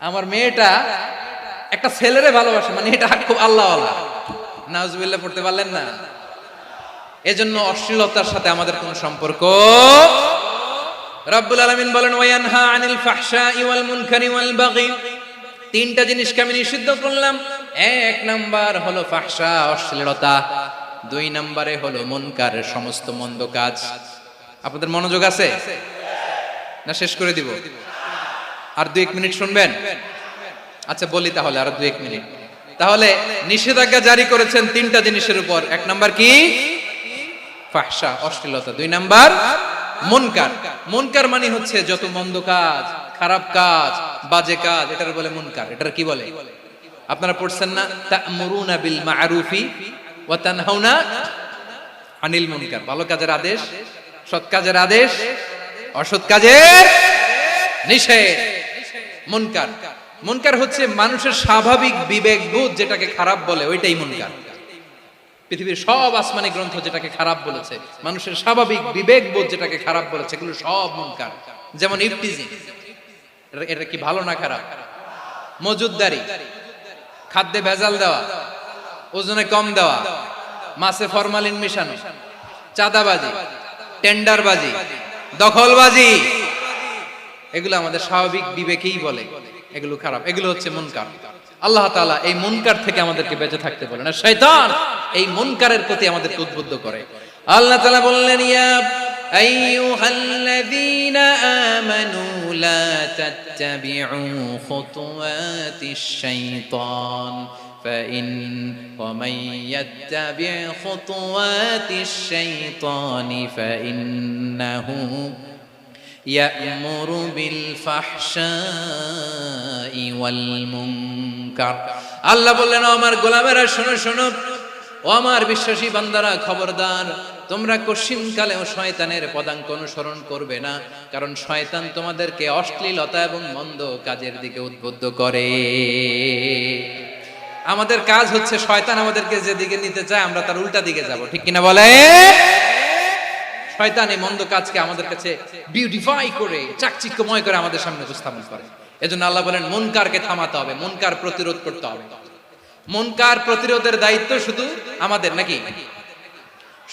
আমার মেয়েটা একটা ছেলেরে ভালোবাসে, মানে এটা খুব আল্লাহওয়ালা। নাউজুবিল্লাহ পড়তে পারলেন না? এজন্য অশ্লীলতার সাথে আমাদের কোনো সম্পর্ক। রব্বুল আলামিন বলেন ওয়ায়ানহা আনিল ফাহশাই ওয়াল মুনকারি ওয়াল বাগি, তিনটা জিনিসকে আমি নিষিদ্ধ করলাম। এক নাম্বার হলো ফাহশা, অশ্লীলতা। দুই নম্বরে হলো মুনকার, সমস্ত মন্দ কাজ। আপনাদের মনোযোগ আছে না? শেষ করে দিব? আর 2-1 মিনিট শুনবেন? আচ্ছা বলি তাহলে, আর 2-1 মিনিট। তাহলে নিষেধাজ্ঞা জারি করেছেন তিনটা জিনিসের উপর। এক নাম্বার কি? ফাহশা, অশ্লীলতা। দুই নাম্বার মুনকার। মুনকার মানে হচ্ছে যত মন্দ কাজ, খারাপ কাজ, বাজে কাজ, এটার বলে মুনকার। এটার কি বলে? আপনারা পড়ছেন না, তা'মুরুনা বিল মা'রুফি ওয়া তানহাউনা আনিল মুনকার। ভালো কাজের আদেশ, সৎ কাজের আদেশ, অসৎ কাজের নিষেধ। মুনকার, মুনকার হচ্ছে মানুষের স্বাভাবিক বিবেকবোধ যেটাকে খারাপ বলে, ওইটাই মুনকার। পৃথিবীর সব আসমানি গ্রন্থ যেটাকে খারাপ বলেছে, মানুষের স্বাভাবিক বিবেকবোধ যেটাকে খারাপ বলেছে, এগুলো সব মুনকার। যেমন ইফতিজিং, এটা কি ভালো না খারাপ? মজুদদারি, খাদ্যে ভেজাল দেওয়া, ওজনে কম দেওয়া, মাছে ফরমালিন মিশানো, চাঁদাবাজি, টেন্ডারবাজি, দখলবাজি, এগুলো আমাদের স্বাভাবিক বিবেকেই বলে এগুলো খারাপ, এগুলো হচ্ছে মুনকার। আল্লাহ তাআলা এই মুনকার থেকে আমাদেরকে বেঁচে থাকতে বলেন, আর শয়তান এই মুনকারের প্রতি আমাদেরকে উদ্বুদ্ধ করে। আল্লাহ তাআলা বললেন, ইয়া আইয়ুহাল্লাযীনা আমানু লা তাত্তাবিউ খুতুওয়াতিশ শাইতান ফাইন ওয়া মান ইয়াত্তাবি' খুতুওয়াতিশ শাইতানি ফাইন্নাহু ইয়া'মুরু বিল ফাহশাই ওয়াল মুনকার। আল্লাহ বললেন, আমার গোলামেরা শোনো শোনো, ও আমার বিশ্বাসী বান্দারা খবরদার, তোমরা কশিনকালেও শয়তানের পদাঙ্ক অনুসরণ করবে না, কারণ শয়তান তোমাদেরকে অশ্লীলতা এবং মন্দ কাজের দিকে উদ্বুদ্ধ করে। আমাদের কাজ হচ্ছে শয়তান আমাদেরকে যেদিকে নিতে চায় আমরা তার উল্টা দিকে যাব, ঠিক কিনা বলে? শয়তান এই মন্দ কাজকে আমাদের কাছে বিউটিফাই করে, চাকচিক্যময় করে আমাদের সামনে উপস্থাপন করে। এজন্য আল্লাহ বলেন মুনকারকে থামাতে হবে, মুনকার প্রতিরোধ করতে হবে। মুনকার প্রতিরোধের দায়িত্ব শুধু আমাদের নাকি?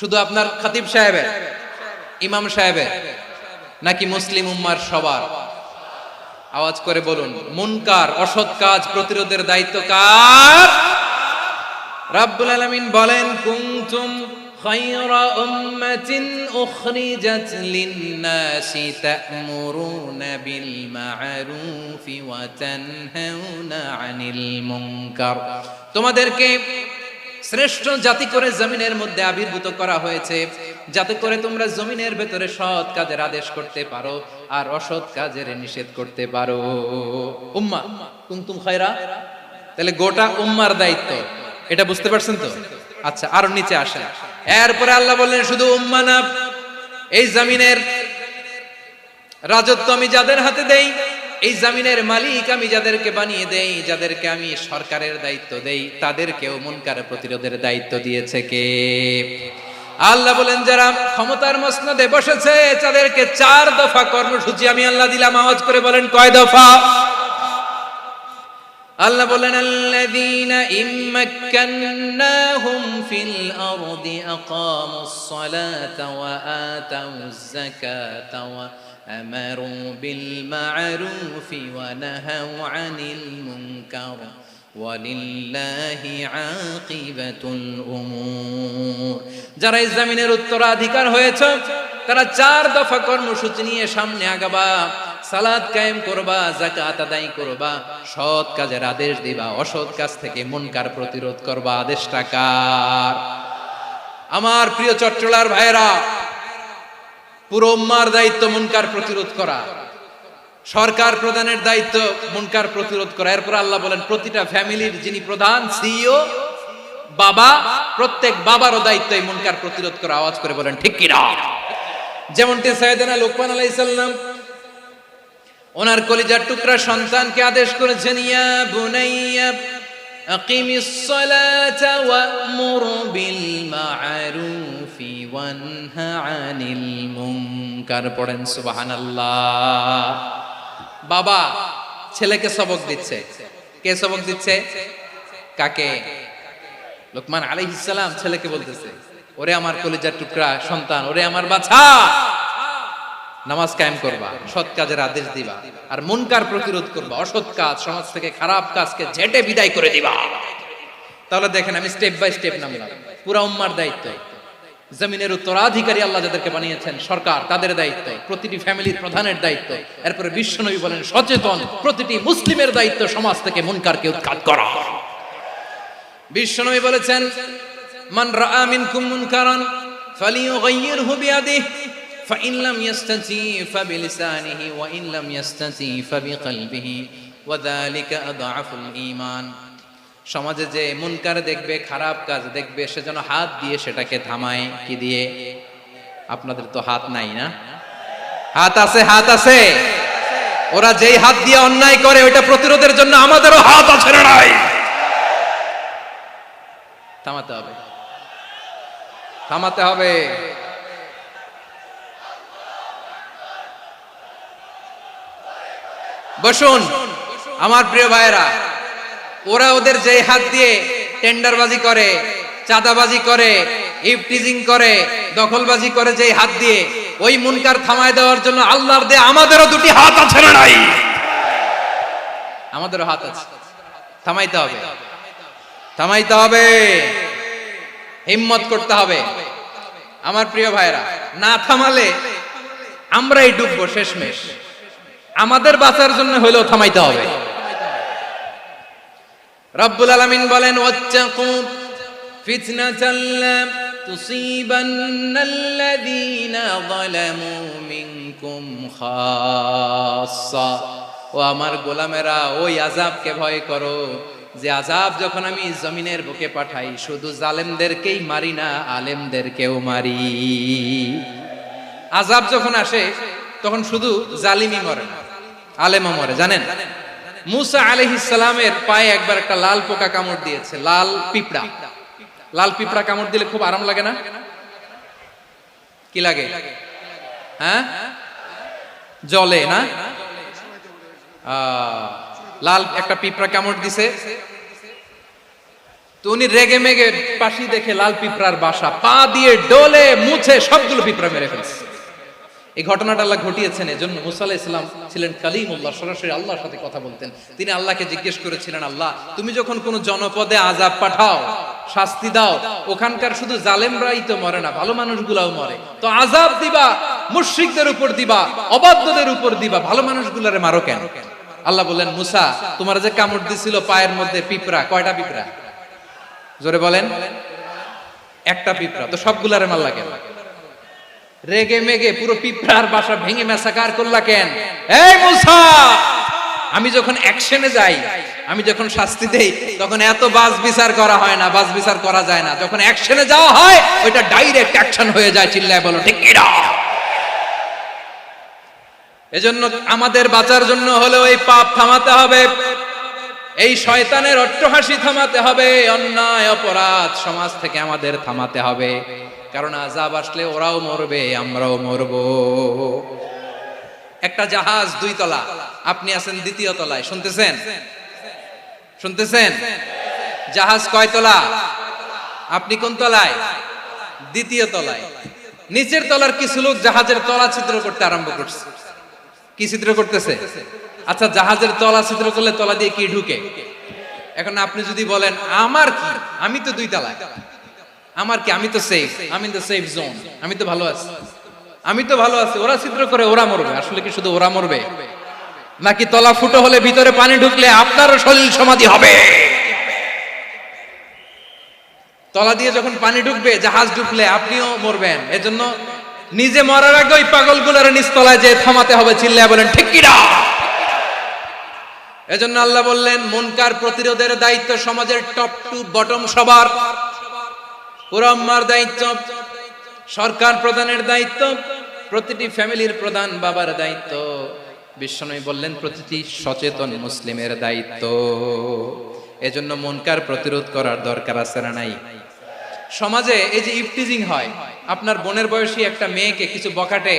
শুধু আপনার খতিব সাহেবের, ইমাম সাহেবের, নাকি মুসলিম উম্মার সবার? আওয়াজ করে বলুন, মুনকার, অসৎ কাজ প্রতিরোধের দায়িত্ব কার? রাব্বুল আলামিন বলেন, কুনতুম খায়রা উম্মাতিন উখরিজাত লিন-নাসি তা'মুরুনা বিল মা'রুফি ওয়া তানহাউনা আনিল মুনকার। তোমাদেরকে শ্রেষ্ঠ জাতি করে জমিনের মধ্যে আবির্ভূত করা হয়েছে, যাতে করে তোমরা জমিনের ভেতরে সৎ কাজের আদেশ করতে পারো আর অসৎ কাজের নিষেধ করতে পারো। উম্মাহ, কুনতুম খায়রা, তাহলে গোটা উম্মার দায়িত্ব, এটা বুঝতে পারছেন তো? আচ্ছা, আরো নিচে আসেন। এরপরে আল্লাহ বললেন, শুধু উম্মাহ না, এই জমিনের রাজত্ব আমি যাদের হাতে দেই, এই জমিনের মালিক আমি যাদেরকে বানিয়ে দেই, যাদেরকে আমি সরকারের দায়িত্ব দেই, তাদেরকেও মুনকার প্রতিরোধের দায়িত্ব দিয়েছে কে? আল্লাহ বলেন, যারা ক্ষমতার মসনদে বসেছে তাদেরকে 4 দফা কর্মসূচি আমি আল্লাহ দিলাম। আওয়াজ করে বলেন, কয় দফা? আল্লাহ বলেন, আল্লাযীনা ইম্মাক্কান্নাহুম ফিল আরদি আকামুস সালাতা ওয়া আতাউয যাকাতা ওয়া আমারু বিল মা'রুফি ওয়া নাহাউ আনিল মুনকার ওয়ালিল্লাহি আকিবাতুল উমুর। যারা এই জমিনের উত্তরাধিকার হয়েছে তারা 4 দফা কর্মসূচি নিয়ে সামনে আগাবা। সালাত কায়েম করবা, যাকাত আদায় করবা, সৎ কাজের আদেশ দিবা, অসৎ কাজ থেকে মুনকার প্রতিরোধ করবা। আদেশটা কার? আমার প্রিয় চট্টলার ভাইরা, পুরো উম্মার দায়িত্ব মুনকার প্রতিরোধ করা, সরকার প্রধানের দায়িত্ব মুনকার প্রতিরোধ করা। এরপর আল্লাহ বলেন, প্রতিটা ফ্যামিলির যিনি প্রধান, সিইও, বাবা, প্রত্যেক বাবারও দায়িত্ব এই মুনকার প্রতিরোধ করা। আওয়াজ করে বলেন ঠিক কিনা? যেমনটি সাইয়েদনা লুকমান আলাইহিস সালাম ওনার কলিজার টুকরা সন্তানকে আদেশ করেছেন, ইয়া বুনাইয়া আকিমিস সালাতা ওয়া'মুর বিল মা'রুফি ওয়ানহা আনিল মুনকার। পড়েন সুবহানাল্লাহ। বাবা ছেলেকে সবক দিচ্ছে। কে সবক দিচ্ছে? কাকে? লোকমান আলাইহিস সালাম ছেলেকে বলতেছে, ওরে আমার কলিজার টুকরা সন্তান, ওরে আমার বাছা, নামাজ কায়েম করবা, সৎ কাজের আদেশ দিবা, আর মুনকার প্রতিরোধ করবা, অসৎ কাজ, সমাজ থেকে খারাপ কাজকে ঝেঁটে বিদায় করে দিবা। তাহলে দেখেন আমি স্টেপ বাই স্টেপ নামলাম। পুরা উম্মার দায়িত্ব, জমিনের উত্তরাধিকারী আল্লাহ যাদেরকে বানিয়েছেন সরকার, তাদের দায়িত্ব, প্রতিটি ফ্যামিলির প্রধানের দায়িত্ব, এরপরে বিশ্বনবী বলেন সচেতন প্রতিটি মুসলিমের দায়িত্ব সমাজ থেকে মুনকারকে উৎখাত করা। বিশ্বনবী বলেছেন, মান রাআ মিনকুম মুনকারান ফালিয়ুগাইয়িরহু বিয়াদিহি ফাইন লাম ইয়াস্তাতি ফাবিলিসানিহি ওয়া ইন লাম ইয়াস্তাতি ফাবিকলবিহি ওয়া যালিকা আযআফুল ঈমান। সমাজে যে মুনকার দেখবে, খারাপ কাজ দেখবে, সে যেন হাত দিয়ে সেটাকে থামায়। কি দিয়ে? আপনাদের তো হাত নাই না? হাত আছে, হাত আছে। ওরা যেই হাত দিয়ে অন্যায় করে ওইটা প্রতিরোধের জন্য আমাদেরও হাত আছে না নাই? থামাতে হবে, থামাতে হবে। বসুন আমার প্রিয় ভাইয়েরা, ওরা ওদের যে হাত দিয়ে টেন্ডারবাজি করে, চাঁদাবাজি করে, ইফটিজিং করে, দখলবাজি করে, যে হাত দিয়ে, ওই মুনকার থামায় দেওয়ার জন্য আল্লাহর দেয়া আমাদেরও দুটি হাত আছে না নাই? আমাদেরও হাত আছে, থামাইতে হবে, থামাইতে হবে, হিম্মত করতে হবে। আমার প্রিয় ভাইরা, না থামালে আমরাই ডুববো শেষমেশ। আমাদের বাঁচার জন্য হইলেও থামাইতে হবে। রব্বুল আলামিন বলেন, ওয়াত্তাকু ফিতনাতাল লা তুসিবান্নাল্লাযীনা যালামু মিনকুম খাসসা। ও আমার গোলামেরা, ওই আযাবকে ভয় করো যে আযাব যখন আমি জমিনের বুকে পাঠাই শুধু জালেমদেরকেই মারি না, আলেমদেরকেও মারি। আযাব যখন আসে তখন শুধু জালিমই মরে না, আলেমও মরে। জানেন, মুসা আলাইহিস সালামের পায়ে একবার একটা লাল পোকা কামড় দিয়েছে, লাল পিঁপড়া। লাল পিঁপড়া কামড় দিলে খুব আরাম লাগে না? কি লাগে? হ্যাঁ, জ্বলে না? লাল একটা পিঁপড়া কামড় দিছে, তো উনি রেগে মেগে পাশি দেখে লাল পিঁপড়ার বাসা, পা দিয়ে ডলে মুছে সবগুলো পিঁপড়া মেরে ফেলছে। এই ঘটনাটা আল্লাহ ঘটিয়েছেন। এজন্য মুসা আলাইহিস সালাম ছিলেন কালিমুল্লাহ, সরাসরি আল্লাহর সাথে কথা বলতেন। তিনি আল্লাহকে জিজ্ঞেস করেছিলেন, আল্লাহ তুমি যখন কোন জনপদে আযাব পাঠাও, শাস্তি দাও, ওখানকার শুধু জালেমরাই তো মরে না, ভালো মানুষগুলাও মরে, তো আযাব দিবা মুশরিকদের উপর দিবা, অবাধ্যদের উপর দিবা, ভালো মানুষগুলারে মারো কেন? আল্লাহ বললেন, মুসা তোমার যে কামড় দিছিল পায়ের মধ্যে পিঁপড়া, কয়টা পিঁপড়া? জোরে বলেন। একটা পিঁপড়া, তো সবগুলারে মারলা কেন? রেগে মেগে পুরো পিঁপড়ার বাসা ভেঙে মেসাকার করলা কেন? এই মুসা, আমি যখন অ্যাকশনে যাই, আমি যখন শাস্তি দেই, তখন এত বাজ বিচার করা হয় না, বাজ বিচার করা যায় না। যখন অ্যাকশনে যাওয়া হয় ওইটা ডাইরেক্ট অ্যাকশন হয়ে যায়। চিল্লায় বলো ঠিক কি না? এজন্য আমাদের বাঁচার জন্য হলো এই পাপ থামাতে হবে, এই শয়তানের অট্টহাসি থামাতে হবে, অন্যায় অপরাধ সমাজ থেকে আমাদের থামাতে হবে। কারণ আযাব আসলে ওরাও মরবে, আমরাও মরবো। একটা জাহাজ 2 তলা, আপনি আছেন 2য় তলায়, শুনতেছেন? শুনতেছেন? জাহাজ কয় তলা? আপনি কোন তলায়? 2য় তলায়। নিচের তলার কিছু লোক জাহাজের তলা ছিদ্র করতে আরম্ভ করছে। কি ছিদ্র করতেছে? আচ্ছা, জাহাজের তলা ছিদ্র করলে তলা দিয়ে কি ঢুকে? এখন আপনি যদি বলেন আমার কি, আমি তো 2 তলায়, আমার কি, আমি তো সেফ, আমি তো সেফ জোন, আমি তো ভালো আছি, আমি তো ভালো আছি, ওরা ছিদ্র করে ওরা মরবে। আসলে কি শুধু ওরা মরবে, নাকি তলা ফুটো হলে ভিতরে পানি ঢুকলে আপনারও শরীর সমাধি হবে? তলা দিয়ে যখন পানি ঢুকবে, জাহাজ ঢুকলে আপনিও মরবেন। এজন্য নিজে মরার আগে ওই পাগলগুলোর নিচতলায় যে থামাতে হবে। চিল্লায় বলেন ঠিক কি না? এজন্য আল্লাহ বললেন, মুনকার প্রতিরোধের দায়িত্ব সমাজের টপ টু বটম সবার। পুরো উম্মার দায়িত্ব, সরকার প্রধানের দায়িত্ব, প্রতিটি ফ্যামিলির প্রধান বাবার দায়িত্ব। বিশ্বনবী বললেন প্রতিটি সচেতন মুসলিমের দায়িত্ব। এজন্য মুনকার প্রতিরোধ করার দরকার আছে না নাই? সমাজে এই যে ইফটিজিং হয়, আপনার বোনের বয়সী একটা মেয়েকে কিছু বখাটে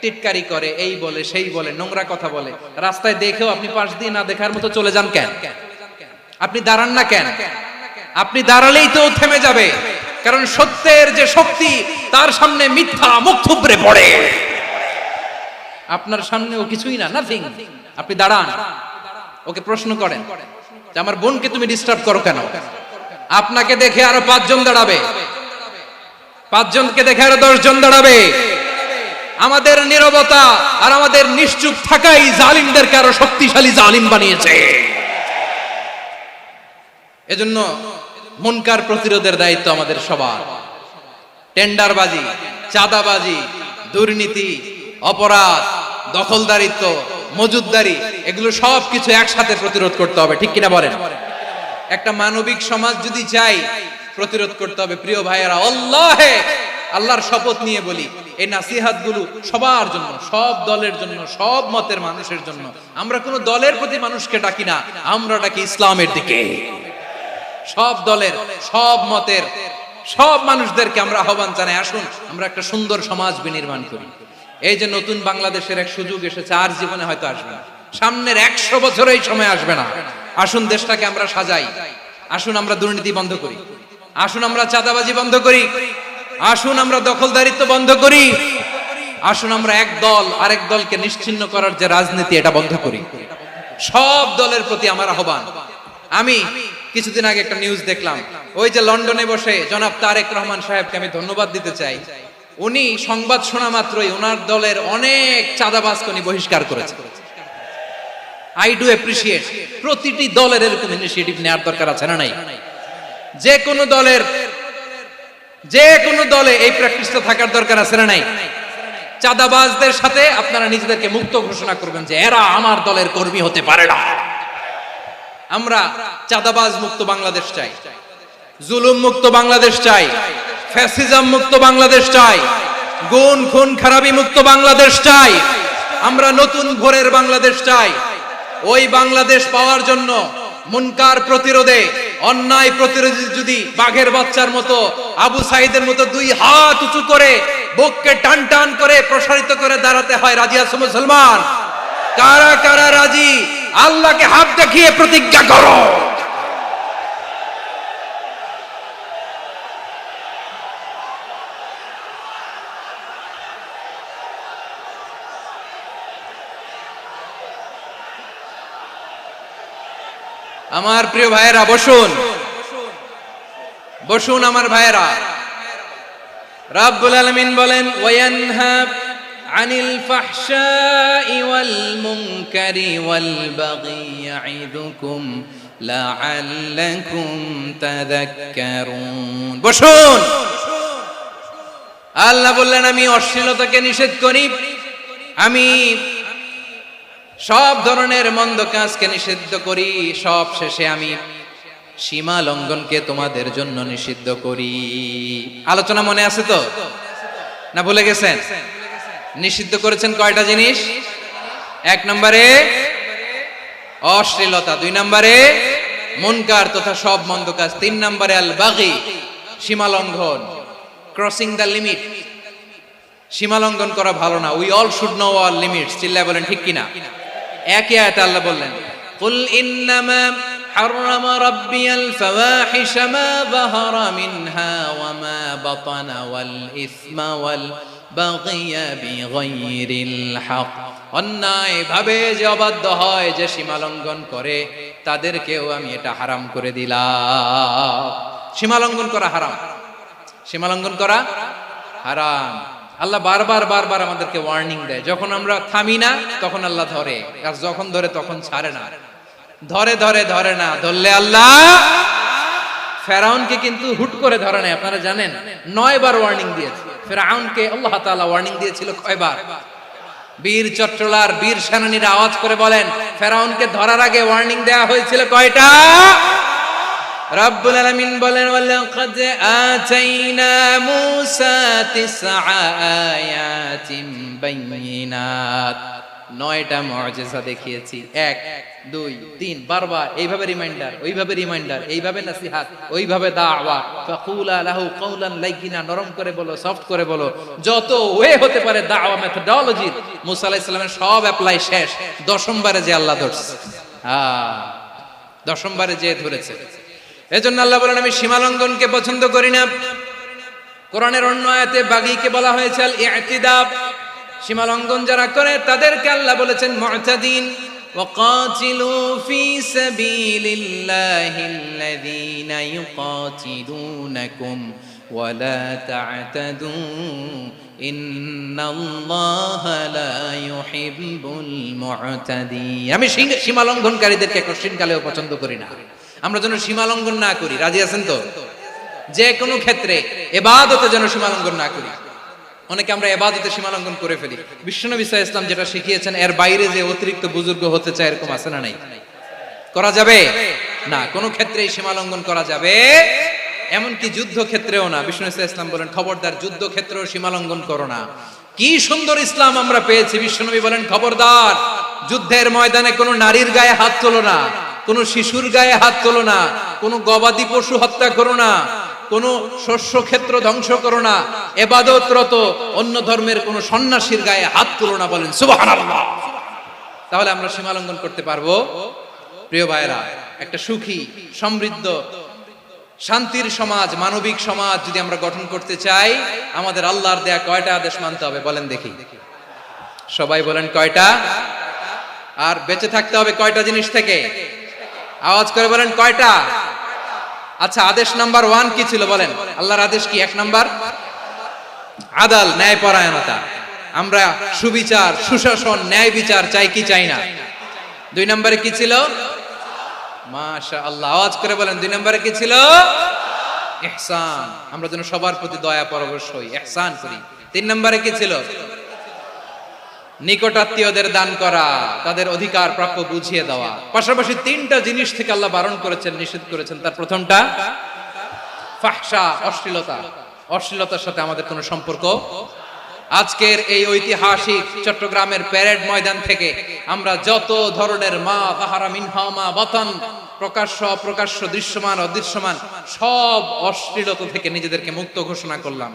টিটকারি করে, এই বলে সেই বলে, নোংরা কথা বলে, রাস্তায় দেখেও আপনি পাশ দিয়ে না দেখার মতো চলে যান কেন? আপনি দাঁড়ান না কেন? আপনি দাঁড়ালেই তো থেমে যাবে, কারণ সত্যের যে শক্তি তার সামনে মিথ্যা মুখ থুবড়ে পড়ে। আপনার সামনে ও কিছুই না, নাথিং। আপনি দাঁড়ান, ওকে প্রশ্ন করেন যে আমার বোনকে তুমি ডিস্টার্ব করো কেন? আপনাকে দেখে আরো 5 জন দাঁড়াবে, 5 জনকে দেখে আরো 10 জন দাঁড়াবে। আমাদের নীরবতা আর আমাদের নিশ্চুপ থাকাই জালিমদেরকে আরো শক্তিশালী জালিম বানিয়েছে। এজন্য মুনকার প্রতিরোধের দায়িত্ব আমাদের সবার। টেন্ডারবাজি, চাঁদাবাজি, দুর্নীতি, অপরাধ, দখলদারিত্ব, মজুদদারি, এগুলো সব কিছু একসাথে প্রতিরোধ করতে হবে, ঠিক কিনা বলেন? একটা মানবিক সমাজ যদি চাই, প্রতিরোধ করতে হবে। প্রিয় ভাইয়েরা, আল্লাহর শপথ নিয়ে বলি, এই নাসিহাত গুলো সবার জন্য, সব দলের জন্য, সব মতের মানুষের জন্য। আমরা কোন দলের প্রতি মানুষকে ডাকি না, আমরা ডাকি ইসলামের দিকে। সব দলের, সব মতের, সব মানুষদেরকে আমরা আহ্বান জানাই, আসুন আমরা একটা সুন্দর সমাজ বিনির্মাণ করি। এই যে নতুন বাংলাদেশের এক সুযোগ এসেছে, আর জীবনে হয়তো আসবে না, সামনের 100 বছর এই সময় আসবে না। আসুন দেশটাকে আমরা সাজাই, আসুন আমরা দুর্নীতি বন্ধ করি, আসুন আমরা চাঁদাবাজি বন্ধ করি, আসুন আমরা দখলদারিত্ব বন্ধ করি, আসুন আমরা এক দল আরেক দলকে নিশ্চিহ্ন করার যে রাজনীতি, এটা বন্ধ করি। সব দলের প্রতি আমার আহ্বান। আমি কিছুদিন আগে একটা নিউজ দেখলাম, ওই যে লন্ডনে বসে জনাব তারেক রহমান সাহেবকে আমি ধন্যবাদ দিতে চাই। উনি সংবাদ শোনা মাত্রই ওনার দলের অনেক চাঁদাবাজকে উনি বহিষ্কার করেছেন। I do appreciate. প্রতিটি দলের এরকম ইনিশিয়েটিভ নেওয়ার দরকার আছে না নাই? যে কোনো দলে এই প্র্যাকটিসটা থাকার দরকার আছে না নাই? চাঁদাবাজদের সাথে আপনারা নিজেদেরকে মুক্ত ঘোষণা করবেন যে এরা আমার দলের কর্মী হতে পারে না। আমরা চাঁদাবাজ মুক্ত বাংলাদেশ চাই, জুলুম মুক্ত বাংলাদেশ চাই, ফ্যাসিজম মুক্ত বাংলাদেশ চাই, গুণ খুন খারাপি মুক্ত বাংলাদেশ চাই। আমরা নতুন ভোরের বাংলাদেশ চাই। ওই বাংলাদেশ পাওয়ার জন্য মুনকার প্রতিরোধে, অন্যায় প্রতিরোধে যদি বাঘের বাচ্চার মতো, আবু সাইদের মতো 2 হাত উঁচু করে বুককে টান টান করে প্রসারিত করে দাঁড়াতে হয়, রাজি আছো মুসলমান? কারা কারা রাজি? আল্লাহকে হাত দেখিয়ে প্রতিজ্ঞা করো। আমার প্রিয় ভাইয়েরা, বসুন বসুন আমার ভাইয়েরা। রাব্বুল আলামিন বলেন, ওয়ায়ানহা আনিল ফাহশাই ওয়াল মুনকারি ওয়াল বাগি ইয়াইদুকুম লাআল্লাকুম তাযাক্কারুন। বসুন। আল্লাহ বললেন, আমি অশ্লীলতাকে নিষেধ করি, আমি সব ধরনের মন্দ কাজকে নিষিদ্ধ করি, সব শেষে আমি সীমা লঙ্ঘনকে তোমাদের জন্য নিষিদ্ধ করি। আলোচনা মনে আছে তো, না ভুলে গেছেন? নিষিদ্ধ করেছেন কয়টা জিনিস? 1 নম্বরে অশ্লীলতা, 2 নম্বরে মুনকার তথা সব মন্দ কাজ, 3 নম্বরে আল বাগি, সীমা লঙ্ঘন, ক্রসিং দ্য লিমিট। সীমা লঙ্ঘন করা ভালো না। We all should know our limits. চিল্লায় বলেন ঠিক কিনা? একই আয়াতে আল্লাহ বললেন, কুল ইন্নামা হাররামা রাব্বিয়াল ফাওয়াহিশা মা যাহারা মিনহা ওয়া মা বাতানা ওয়াল ইসমা ওয়াল বাগিয়া বিগাইরিল হক। অন্যায় ভাবে যে অবাধ্য হয়, যে সীমা লঙ্ঘন করে, তাদেরকেও আমি এটা হারাম করে দিলাম। সীমা লঙ্ঘন করা হারাম, সীমা লঙ্ঘন করা হারাম। আল্লাহ বারবার বারবার আমাদেরকে ওয়ার্নিং দেয়। যখন আমরা থামি না তখন আল্লাহ ধরে, আর যখন ধরে তখন ছাড়ে না। ধরে ধরে ধরে না, ধরলে আল্লাহ। ফেরাউনকে কিন্তু হুট করে ধরে নাই, আপনারা জানেন 9 বার ওয়ার্নিং দিয়েছে। ফেরাউনকে আল্লাহ তাআলা ওয়ার্নিং দিয়েছিল কয়বার? বীর চট্টলার বীর সেনানীরা আওয়াজ করে বলেন, ফেরাউনকে ধরার আগে ওয়ার্নিং দেওয়া হয়েছিল কয়টা? রাব্বুল আলামিন বলেন, ওয়ালাকাদ আতাইনা মূসা 9 আয়াতিন বাইয়িনাত। 9টা মুআজিজা দেখিয়েছি। 1 2 3 বারবার এইভাবে রিমাইন্ডার, ওইভাবে রিমাইন্ডার, এইভাবে নসিহত, ওইভাবে দাওয়া। ফাকুলা লাহু কাওলান লাইয়িনা, নরম করে বলো, সফট করে বলো, যত ওয়ে হতে পারে দাওয়া মেথডোলজি। মূসা আলাইহিস সালামের সব অ্যাপ্লাই শেষ। 10ম বারে যে আল্লাহ ধরছে, 10ম বারে যে ধরেছে। এজন্য আল্লাহ বলেন আমি সীমা লঙ্ঘনকে পছন্দ করি না। কোরআনের অন্য আয়াতে বাগীকে বলা হয়েছে আল ইতিদা, সীমা লঙ্ঘন যারা করে তাদেরকে আল্লাহ বলেছেন মুতাদিন। وقاتلوا في سبيل الله الذين يقاتلونكم ولا تعتدوا إن الله لا يحب المعتدين। আমি সীমা লঙ্ঘনকারীদেরকে কোশ্চিনকালেও পছন্দ করি না। আমরা যেন সীমা লঙ্ঘন না করি, রাজি আছেন তো? যে কোনো ক্ষেত্রে ইবাদতে যেন সীমা লঙ্ঘন না করি। অনেকে আমরা ইবাদতে সীমা লঙ্ঘন করে ফেলি। বিশ্বনবী সাল্লাল্লাহু আলাইহি ওয়াসাল্লাম যেটা শিখিয়েছেন এর বাইরে যে অতিরিক্ত বুজুর্গ হতে চায় এরকম আছে না নাই? করা যাবে না, কোনো ক্ষেত্রেই সীমা লঙ্ঘন করা যাবে, এমনকি যুদ্ধ ক্ষেত্রেও না। বিশ্বনবী সাল্লাল্লাহু আলাইহি ওয়াসাল্লাম বলেন খবরদার যুদ্ধ ক্ষেত্রেও সীমা লঙ্ঘন করো না। কি সুন্দর ইসলাম আমরা পেয়েছি। বিশ্বনবী বলেন খবরদার যুদ্ধের ময়দানে কোনো নারীর গায়ে হাত তোলো না, কোনো শিশুর গায়ে হাত তোলো না, কোনো গবাদি পশু হত্যা করো না, কোন শস্য ক্ষেত্র ধ্বংস করো না, ইবাদতরত অন্য ধর্মের কোন সন্ন্যাসীর গায়ে হাত তুলো না। বলেন সুবহানাল্লাহ। তাহলে আমরা সীমা লঙ্ঘন করতে পারবো? প্রিয় ভাইরা, একটা সুখী সমৃদ্ধ শান্তির সমাজ, মানবিক সমাজ যদি আমরা গঠন করতে চাই, আমাদের আল্লাহর দেয়া কয়টা আদেশ মানতে হবে বলেন দেখি? সবাই বলেন কয়টা? আর বেঁচে থাকতে হবে কয়টা জিনিস থেকে? আওয়াজ করে বলেন কয়টা? আচ্ছা, আদেশ নাম্বার 1 কি ছিল বলেন? আল্লাহর আদেশ কি? 1 নাম্বার আদাল, ন্যায়পরায়ণতা। আমরা সুবিচার, সুশাসন, ন্যায় বিচার চাই কি চাই না? 2 নম্বরে কি ছিল? মাশাআল্লাহ, আওয়াজ করে বলেন 2 নম্বরে কি ছিল? ইহসান। আমরা যেন সবার প্রতি দয়া পরবশ হই, ইহসান করি। 3 নম্বরে কি ছিল? নিকটাত্মীয়দের দান করা, তাদের অধিকার প্রাপ্য বুঝিয়ে দেওয়া। পাশাপাশি 3টা জিনিস থেকে আল্লাহ বারণ করেছেন, নিষেধ করেছেন। তার প্রথমটা ফাহশা, অশ্লীলতা। অশ্লীলতার সাথে আমাদের কোনো সম্পর্ক। আজকের এই ঐতিহাসিক চট্টগ্রামের প্যারেড ময়দান থেকে আমরা যত ধরনের মা তাহারা মিনহা মা বাতান, প্রকাশ্য অপ্রকাশ্য, দৃশ্যমান অদৃশ্যমান, সব অশ্লীলতা থেকে নিজেদেরকে মুক্ত ঘোষণা করলাম।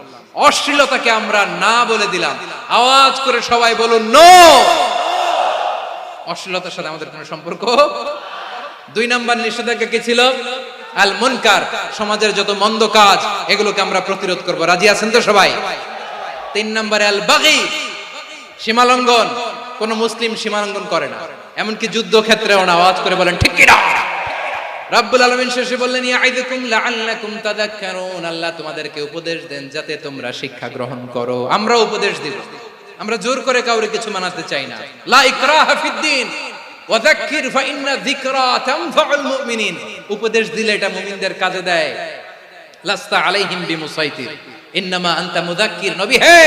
অশ্লীলতাকে আমরা না বলে দিলাম। আওয়াজ করে সবাই বলুন নো। অশ্লীলতার সাথে আমাদের কোনো সম্পর্ক। 2 নম্বর নিষেধাজ্ঞা কি ছিল? আল মুনকার, সমাজের যত মন্দ কাজ এগুলোকে আমরা প্রতিরোধ করব। রাজি আছেন তো সবাই? 3 নম্বরে আল বাগী, সীমালঙ্ঘন। কোন মুসলিম সীমালঙ্ঘন করে না, এমনকি যুদ্ধ ক্ষেত্রেও না। আওয়াজ করে বলেন ঠিক কি না? রব্বুল আলামিন শেষে বললেন ইয়াইদুকুম লাআল্লাকুম তাযাক্কারুন। আল্লাহ তোমাদেরকে উপদেশ দেন যাতে তোমরা শিক্ষা গ্রহণ করো। আমরা উপদেশ দিব, আমরা জোর করে কাউরে কিছু মানাতে চাই না। লা ইকরাহা ফিদ্দিন ওয়া যাক্কির ফা ইন্না যিকরা তানফাউল মুমিনিন। উপদেশ দিলে এটা মুমিনদের কাজে দেয়। লাস্তা আলাইহিম বিমুসাইতির ইন্নামা আনতা মুযাক্কির। নবী হে,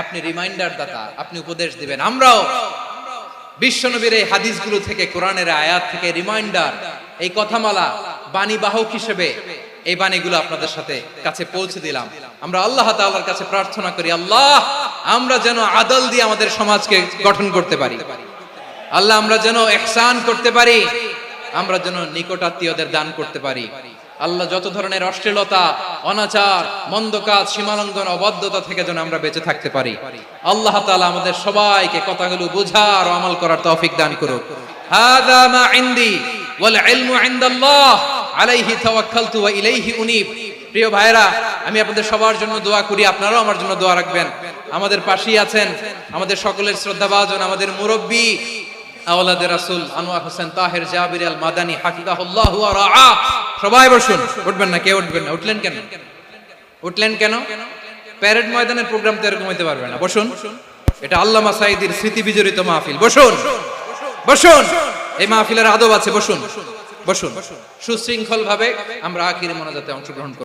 আপনি রিমাইন্ডার দাতা, আপনি উপদেশ দিবেন। আমরাও বিশ্বনবীর এই হাদিসগুলো থেকে, কোরআনের আয়াত থেকে রিমাইন্ডার, এই কথামালা, বাণী বাহক হিসেবে এই বাণীগুলো আপনাদের সাথে কাছে পৌঁছে দিলাম। আমরা আল্লাহ তাআলার কাছে প্রার্থনা করি, আল্লাহ আমরা যেন আদল দিয়ে আমাদের সমাজকে গঠন করতে পারি। আল্লাহ আমরা যেন ইহসান করতে পারি, আমরা যেন নিকটাত্মীয়দের দান করতে পারি। আল্লাহ যত ধরনের অশ্লীলতা, অনাচার, মন্দ কাজ, সীমালঙ্ঘন, অবাধ্যতা থেকে যেন আমরা বেঁচে থাকতে পারি। আল্লাহ তাআলা আমাদের সবাইকে কথাগুলো বোঝার ও আমল করার তৌফিক দান করুক। হাযা মা ইনদি ওয়াল ইলমু ইনদাল্লাহ আলাইহি তাওয়াক্কালতু ওয়া ইলাইহি উনীব। প্রিয় ভাইরা, আমি আপনাদের সবার জন্য দোয়া করি, আপনারাও আমার জন্য দোয়া রাখবেন। আমাদের পাশেই আছেন আমাদের সকলের শ্রদ্ধাভাজন, আমাদের মুরব্বী আওলাদে রাসূল আনোয়ার হোসেন তাহের জাবির আল মাদানী হাফিজাহুল্লাহু ওয়া রাআ। সবাই বসুন। উঠবেন না? কেউ উঠবেন না? উঠলেন কেন? উঠলেন কেন? প্যারেড ময়দানের প্রোগ্রাম তো এরকম হইতে পারবে না। বসুন। এটা আল্লামা সাঈদীর স্মৃতি বিজড়িত মাহফিল। বসুন, বসুন। এই মাহফিলের আদব আছে। বসুন, বসুন। সুশৃঙ্খল ভাবে আমরা আখিরি মোনাজাতে অংশগ্রহণ করব।